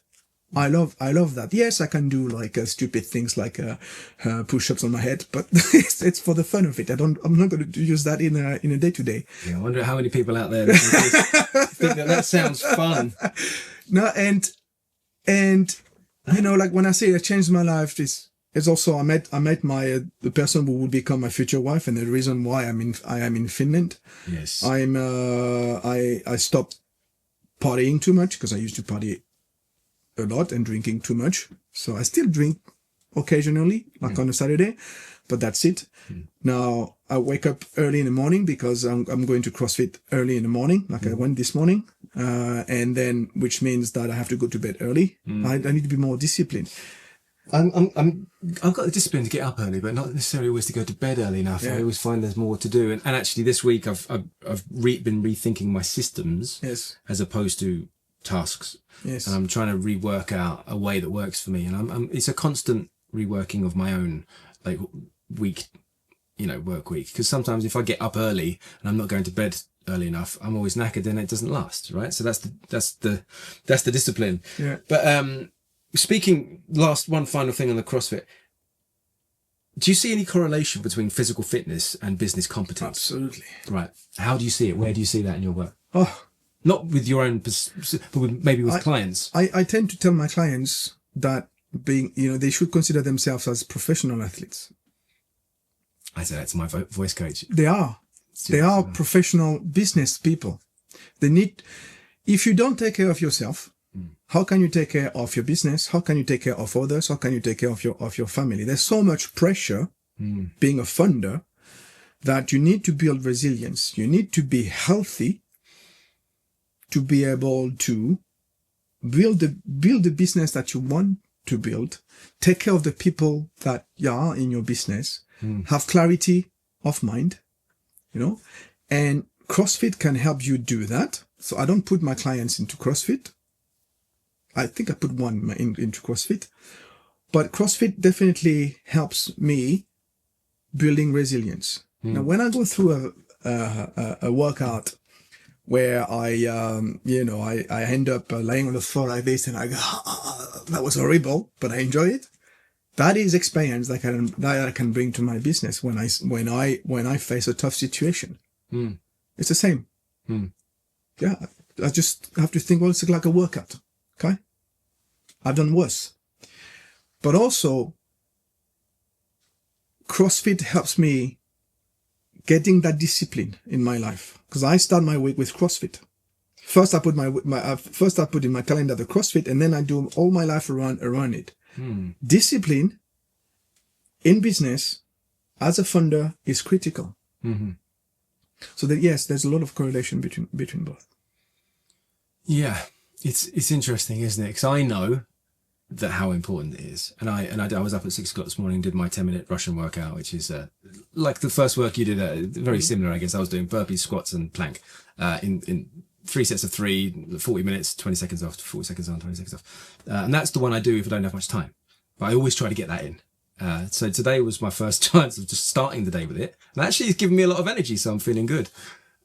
I love that. Yes, I can do like stupid things like push-ups on my head, but it's for the fun of it. I'm not going to use that in a day-to-day. Yeah, I wonder how many people out there think that sounds fun. No, and like when I say it changed my life, it's also I met the person who would become my future wife, and the reason why I am in Finland. Yes. I stopped partying too much because I used to party a lot and drinking too much. So I still drink occasionally, like on a Saturday, but that's it. Now I wake up early in the morning because I'm going to CrossFit early in the morning, like I went this morning. And then, which means that I have to go to bed early. I need to be more disciplined. I've got the discipline to get up early, but not necessarily always to go to bed early enough. Yeah. I always find there's more to do. And actually this week I've been rethinking my systems as opposed to tasks. Yes. And I'm trying to rework out a way that works for me. And it's a constant reworking of my own, like, week, work week. Because sometimes if I get up early and I'm not going to bed early enough, I'm always knackered and it doesn't last, right? So that's the discipline. Yeah. But speaking, one final thing on the CrossFit. Do you see any correlation between physical fitness and business competence? Absolutely. Right. How do you see it? Where do you see that in your work? Oh, not with your own, but maybe with clients. I tend to tell my clients that they should consider themselves as professional athletes. I say that to my voice coach. They are. They are professional business people. If you don't take care of yourself, how can you take care of your business? How can you take care of others? How can you take care of your family? There's so much pressure being a founder that you need to build resilience. You need to be healthy to be able to build the business that you want to build, take care of the people that are in your business, have clarity of mind, and CrossFit can help you do that. So I don't put my clients into CrossFit. I think I put one into CrossFit, but CrossFit definitely helps me building resilience. Now, when I go through a workout where I end up laying on the floor like this and I go, that was horrible, but I enjoy it. That is experience that I can bring to my business when I face a tough situation. It's the same. Yeah. I just have to think, well, it's like a workout. Okay. I've done worse. But also, CrossFit helps me getting that discipline in my life. Because I start my week with CrossFit. First, I put I put in my calendar the CrossFit, and then I do all my life around it. Discipline in business as a founder is critical. Mm-hmm. So that, yes, there's a lot of correlation between both. Yeah, it's interesting, isn't it? Because I know that how important it is, and I was up at 6 o'clock this morning and did my 10-minute Russian workout, which is like the first work you did. Very similar, I guess. I was doing burpees, squats, and plank in 3 sets of 3, 40 minutes, 20 seconds off, 40 seconds on, 20 seconds off, and that's the one I do if I don't have much time. But I always try to get that in. So today was my first chance of just starting the day with it, and actually it's given me a lot of energy, so I'm feeling good.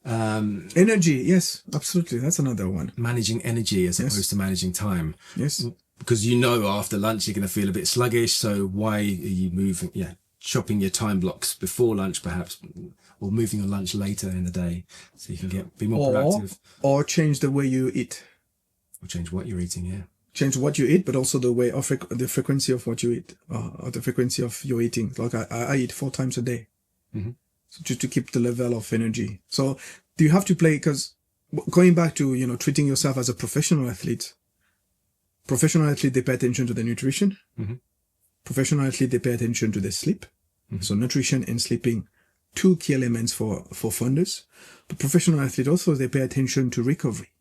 Energy, yes, absolutely. That's another one. Managing energy as opposed to managing time. Yes. Because after lunch you're going to feel a bit sluggish, so why are you moving? Yeah, chopping your time blocks before lunch perhaps, or moving your lunch later in the day so you can be more productive. Or change the way you eat. Or change what you're eating, yeah. Change what you eat, but also the way of the frequency of what you eat, or the frequency of your eating. Like I eat 4 times a day. Mm-hmm. So just to keep the level of energy. So do you have to play, because going back to, treating yourself as a professional athlete, they pay attention to the nutrition. Mm-hmm. Professional athlete, they pay attention to the sleep. Mm-hmm. So nutrition and sleeping, 2 key elements for founders. But professional athlete also, they pay attention to recovery.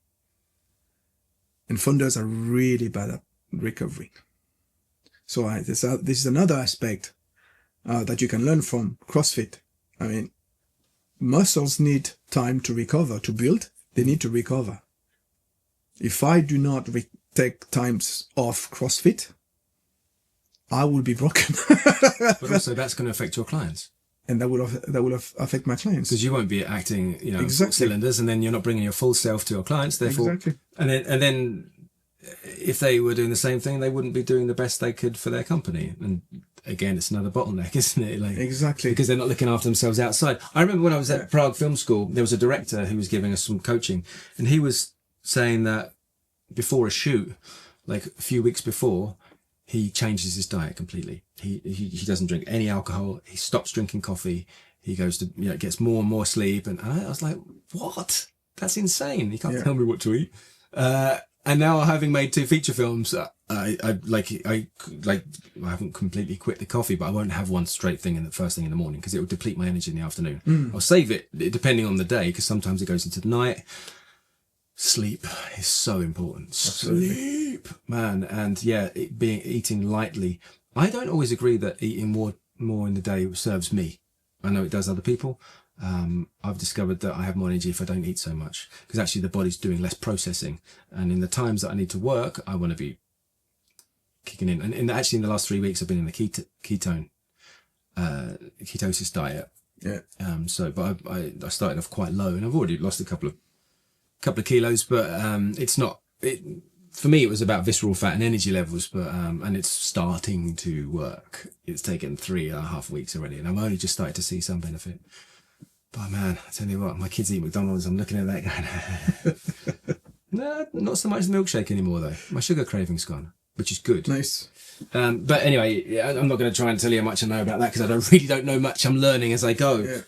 And founders are really bad at recovery. So this is another aspect that you can learn from CrossFit. I mean, muscles need time to recover, to build. They need to recover. If I do not take times off CrossFit, I will be broken. But also that's going to affect your clients. And that will affect my clients. Because you won't be acting, cylinders, and then you're not bringing your full self to your clients. Therefore, exactly. And then if they were doing the same thing, they wouldn't be doing the best they could for their company. And again, it's another bottleneck, isn't it? Exactly. Because they're not looking after themselves outside. I remember when I was at Prague Film School, there was a director who was giving us some coaching, and he was saying that before a shoot, like a few weeks before, he changes his diet completely. He doesn't drink any alcohol. He stops drinking coffee. He goes to, gets more and more sleep. And I was like, what? That's insane. You can't tell me what to eat. And now, having made 2 feature films, I haven't completely quit the coffee, but I won't have one straight thing in the first thing in the morning because it will deplete my energy in the afternoon. I'll save it depending on the day, because sometimes it goes into the night. Sleep is so important. Absolutely. Sleep, man. And eating lightly. I don't always agree that eating more in the day serves me. I know it does other people. I've discovered that I have more energy if I don't eat so much, because actually the body's doing less processing. And in the times that I need to work, I want to be kicking in. And actually in the last 3 weeks, I've been in the ketosis diet. Yeah. But I started off quite low, and I've already lost a couple of kilos, but it's not for me. It was about visceral fat and energy levels, but and it's starting to work. It's taken 3.5 weeks already, and I've only just started to see some benefit. But man, I tell you what, my kids eat McDonald's. I'm looking at that going, no, not so much the milkshake anymore though. My sugar craving's gone, which is good. Nice. But anyway, I'm not going to try and tell you how much I know about that, because I don't know much. I'm learning as I go. Yeah.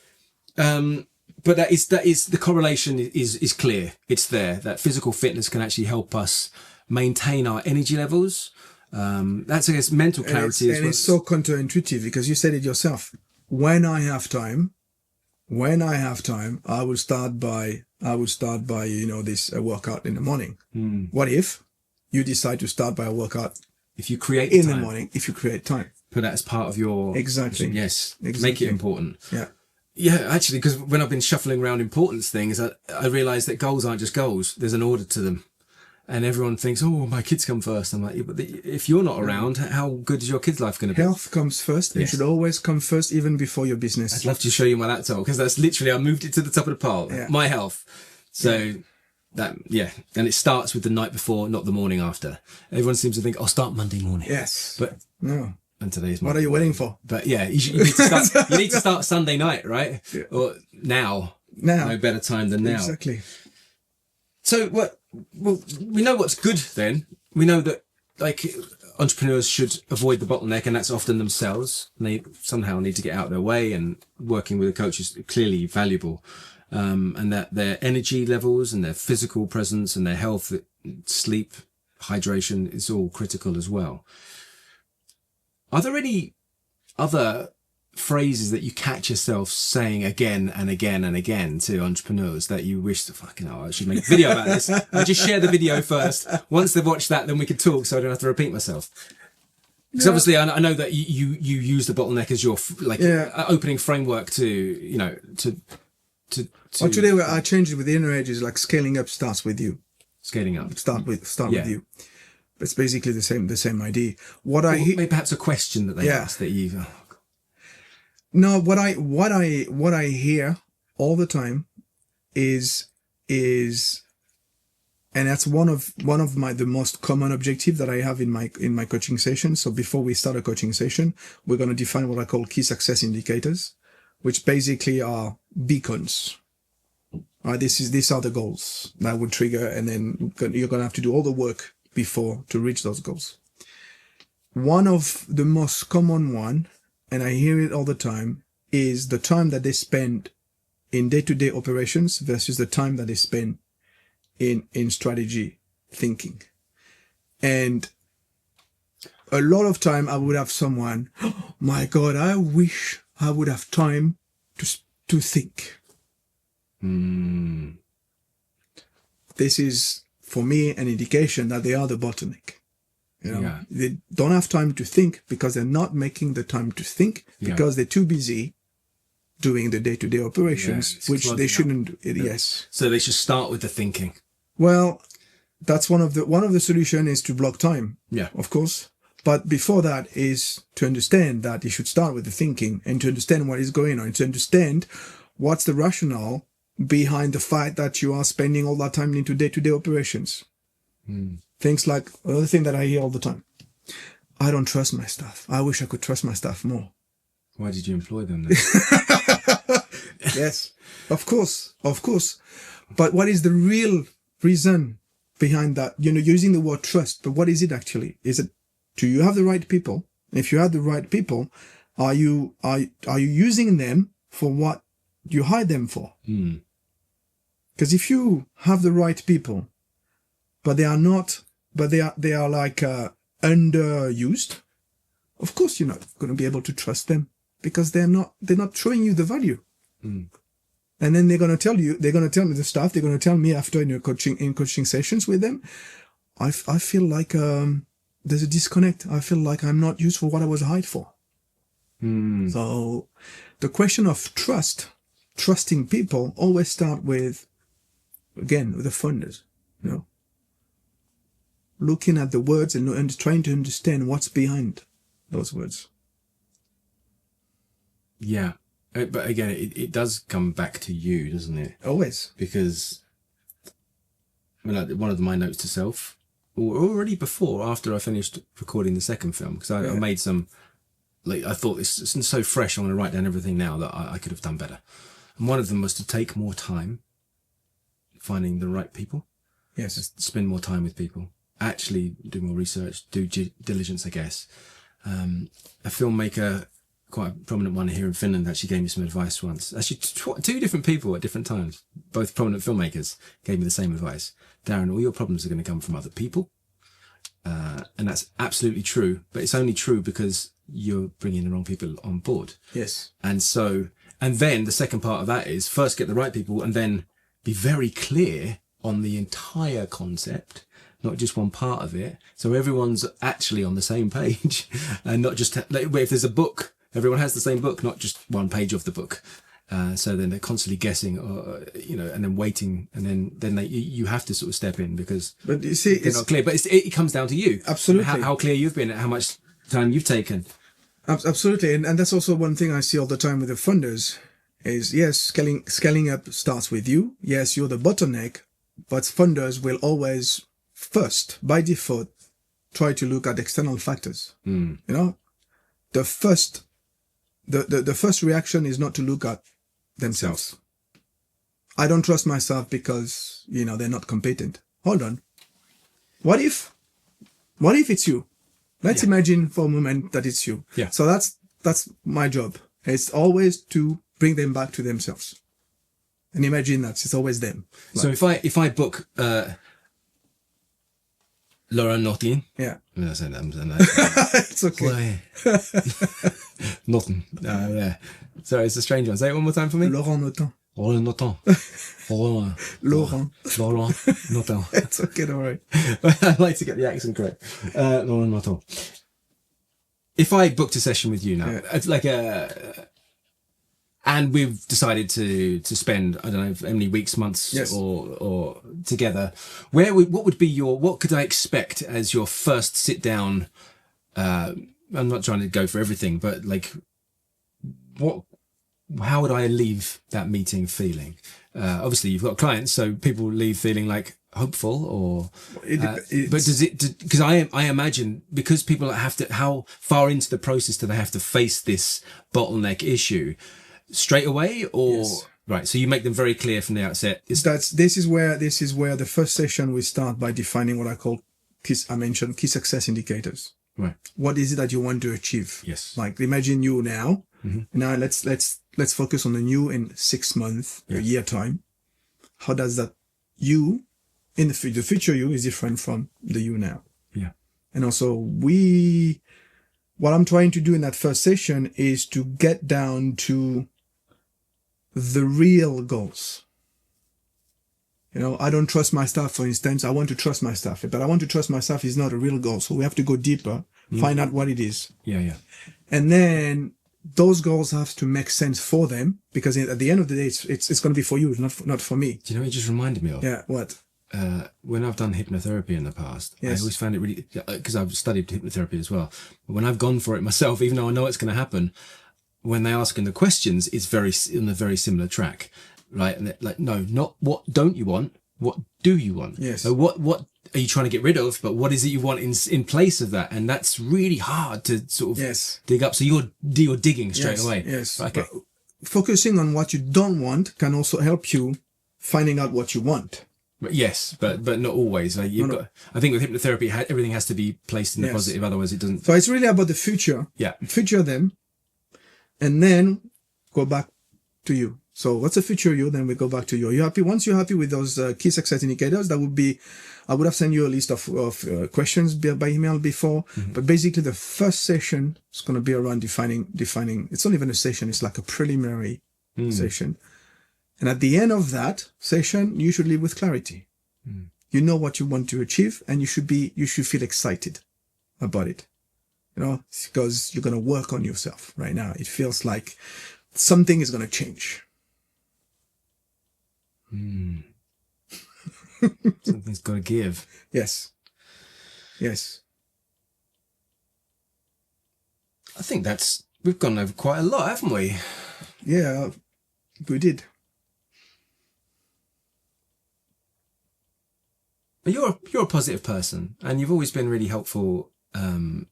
But that is the correlation is clear. It's there. That physical fitness can actually help us maintain our energy levels. That's, I guess, mental clarity as well. And it's so counterintuitive, because you said it yourself. When I have time, I will start by this workout in the morning. What if you decide to start by a workout? If you create in the morning, if you create time, put that as part of your Yes, exactly. Make it important. Yeah, actually, because when I've been shuffling around importance things, I realised that goals aren't just goals. There's an order to them. And everyone thinks, oh, my kids come first. I'm like, but if you're not around, how good is your kid's life going to be? Health comes first. It should always come first, even before your business. I'd love to show you my laptop, because that's literally, I moved it to the top of the pile. Yeah. My health. So and it starts with the night before, not the morning after. Everyone seems to think, I'll start Monday morning. Yes. But no. And today's Monday. What are you waiting for? But you need to start Sunday night, right? Yeah. Or now. No better time than now. Exactly. So what? Well, we know what's good. Then we know that like entrepreneurs should avoid the bottleneck, and that's often themselves. And they somehow need to get out of their way, and working with a coach is clearly valuable. And that their energy levels and their physical presence and their health, sleep, hydration is all critical as well. Are there any other phrases that you catch yourself saying again and again and again to entrepreneurs that you wish to fucking hell, I should make a video about this? I'll just share the video first. Once they've watched that, then we can talk so I don't have to repeat myself. Because obviously I know that you use the bottleneck as your opening framework to, you know, to well, today I changed it with the inner edge is like scaling up starts with you. Scaling up. Start with you. It's basically the same idea. Maybe perhaps a question that they ask that you. No, what I hear all the time is, and that's one of the most common objective that I have in my coaching session. So before we start a coaching session, we're going to define what I call key success indicators, which basically are beacons. These are the goals that would trigger, and then you're going to have to do all the work before to reach those goals. One of the most common one, and I hear it all the time, is the time that they spend in day-to-day operations versus the time that they spend in strategy thinking. And a lot of time I would have someone, oh my God, I wish I would have time to think. This is, for me, an indication that they are the bottleneck. You know, they don't have time to think because they're not making the time to think because they're too busy doing the day-to-day operations, which they shouldn't. Yes. So they should start with the thinking. Well, that's one of the solution is to block time. Yeah, of course. But before that is to understand that you should start with the thinking and to understand what is going on, to understand what's the rationale behind the fact that you are spending all that time into day-to-day operations. Things like, another thing that I hear all the time, I don't trust my staff. I wish I could trust my staff more. Why did you employ them then? Yes, of course. But what is the real reason behind that? You know, using the word trust, but what is it actually? Is it, do you have the right people? If you have the right people, are you using them for what you hire them for? Because if you have the right people, but they are not, but they are like underused, of course you're not going to be able to trust them because they're not showing you the value. And then they're going to tell me the staff, they're going to tell me after in coaching sessions with them, I feel like there's a disconnect. I feel like I'm not used for what I was hired for. So the question of trusting people always start with, again, with the funders, you know, looking at the words and trying to understand what's behind those words. Yeah. But again, it does come back to you, doesn't it? Always. Because, I mean, like one of my notes to self, already after I finished recording the second film, because I made some, like, I thought this is so fresh, I'm going to write down everything now that I could have done better. And one of them was to take more time finding the right people. Yes. Spend more time with people. Actually do more research, do diligence, I guess. A filmmaker, quite a prominent one here in Finland, actually gave me some advice once. Actually, two different people at different times, both prominent filmmakers, gave me the same advice. Darren, all your problems are going to come from other people. And that's absolutely true, but it's only true because you're bringing the wrong people on board. Yes. And then the second part of that is first get the right people and then be very clear on the entire concept, not just one part of it. So everyone's actually on the same page and not just, like, if there's a book, everyone has the same book, not just one page of the book. So then they're constantly guessing, you know, and then waiting, and then you have to sort of step in because but you see, they're not clear. But it comes down to you. Absolutely. How clear you've been, how much time you've taken. Absolutely. And that's also one thing I see all the time with the funders is, yes, scaling up starts with you. Yes, you're the bottleneck, but funders will always first, by default, try to look at external factors. You know, the first reaction is not to look at themselves. I don't trust myself because, they're not competent. Hold on. What if it's you? Let's imagine for a moment that it's you. Yeah. So that's my job. It's always to bring them back to themselves. And imagine that it's always them. So if I book Laurent Notin. Yeah. I'm saying that. It's okay. Notin. Yeah. Sorry, it's a strange one. Say it one more time for me. Laurent Notin. Laurent Notin. Laurent Notin. It's okay, don't worry. I like to get the accent correct. Laurent Notin. If I booked a session with you now, it's like and we've decided to spend, I don't know, how many weeks, months, or together. What could I expect as your first sit down? I'm not trying to go for everything, but like, how would I leave that meeting feeling? Obviously you've got clients, so people leave feeling like hopeful or, but because I imagine, because people how far into the process do they have to face this bottleneck issue? Straight away, or right? So you make them very clear from the outset. This is where the first session we start by defining what I call key success indicators. Right. What is it that you want to achieve? Yes. Like imagine you now. Mm-hmm. Now let's focus on the new in 6 months, a year time. How does that you in the future you is different from the you now? Yeah. And also what I'm trying to do in that first session is to get down to the real goals. I don't trust my staff, for instance. I want to trust my staff, but I want to trust my staff is not a real goal. So we have to go deeper, find out what it is. Yeah. And then those goals have to make sense for them, because at the end of the day, it's going to be for you, not for me. Do you know what it just reminded me of? Yeah, what? When I've done hypnotherapy in the past, I always found it really, because I've studied hypnotherapy as well. But when I've gone for it myself, even though I know it's going to happen, when they ask in the questions, it's in a very similar track, right? And like, no, not what don't you want? What do you want? Yes. So what are you trying to get rid of? But what is it you want in place of that? And that's really hard to sort of dig up. So you're digging straight away. Yes. Okay. But focusing on what you don't want can also help you finding out what you want. Yes, but not always. Like I think with hypnotherapy, everything has to be placed in the positive. Otherwise, it doesn't. So it's really about the future. Yeah. Future them. And then go back to you. So what's the future you? Then we go back to you. Are you happy? Once you're happy with those key success indicators, I would have sent you a list of questions by email before. Mm-hmm. But basically the first session is going to be around defining. It's not even a session. It's like a preliminary session. And at the end of that session, you should leave with clarity. Mm. You know what you want to achieve, and you should feel excited about it. Because you're going to work on yourself right now. It feels like something is going to change. Something's got to give. Yes. I think we've gone over quite a lot, haven't we? Yeah, we did. But you're a positive person, and you've always been really helpful.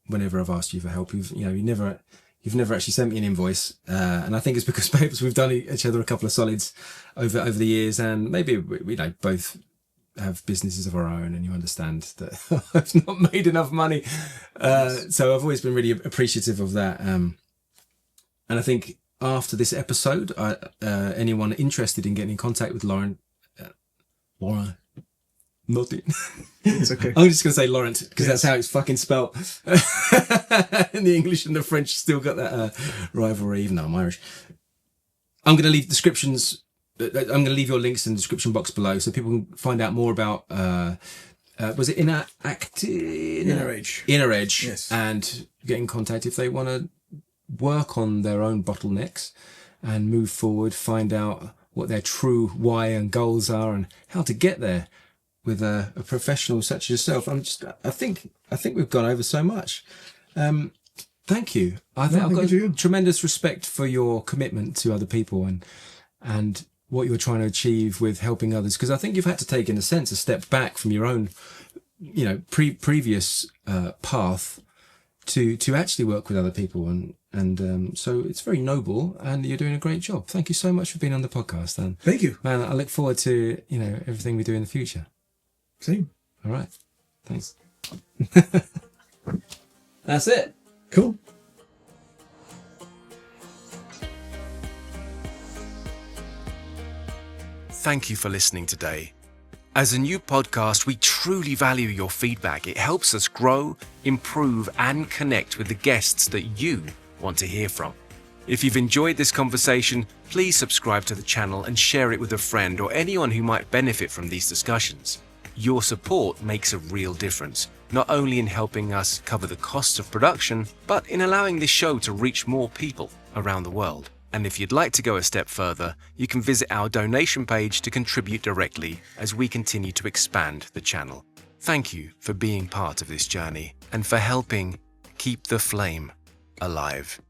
Whenever I've asked you for help, you've never actually sent me an invoice, and I think it's because perhaps we've done each other a couple of solids over the years, and maybe we both have businesses of our own, and you understand that I've not made enough money, so I've always been really appreciative of that. And I think after this episode, anyone interested in getting in contact with Laurent Notin. It's okay. I'm just going to say Laurent, because that's how it's fucking spelt. In the English and the French still got that rivalry, even though I'm Irish. I'm going to leave descriptions. I'm going to leave your links in the description box below so people can find out more about, was it Inner Edge? Inner Edge. Yes. And get in contact if they want to work on their own bottlenecks and move forward, find out what their true why and goals are and how to get there. With a professional such as yourself, I think we've gone over so much. Thank you. I've got tremendous respect for your commitment to other people and what you're trying to achieve with helping others. Because I think you've had to take, in a sense, a step back from your own, previous path to actually work with other people So it's very noble, and you're doing a great job. Thank you so much for being on the podcast. And thank you, man. I look forward to everything we do in the future. Same. All right. Thanks. That's it. Cool. Thank you for listening today. As a new podcast, we truly value your feedback. It helps us grow, improve, and connect with the guests that you want to hear from. If you've enjoyed this conversation, please subscribe to the channel and share it with a friend or anyone who might benefit from these discussions. Your support makes a real difference, not only in helping us cover the costs of production, but in allowing this show to reach more people around the world. And if you'd like to go a step further, you can visit our donation page to contribute directly as we continue to expand the channel. Thank you for being part of this journey and for helping keep the flame alive.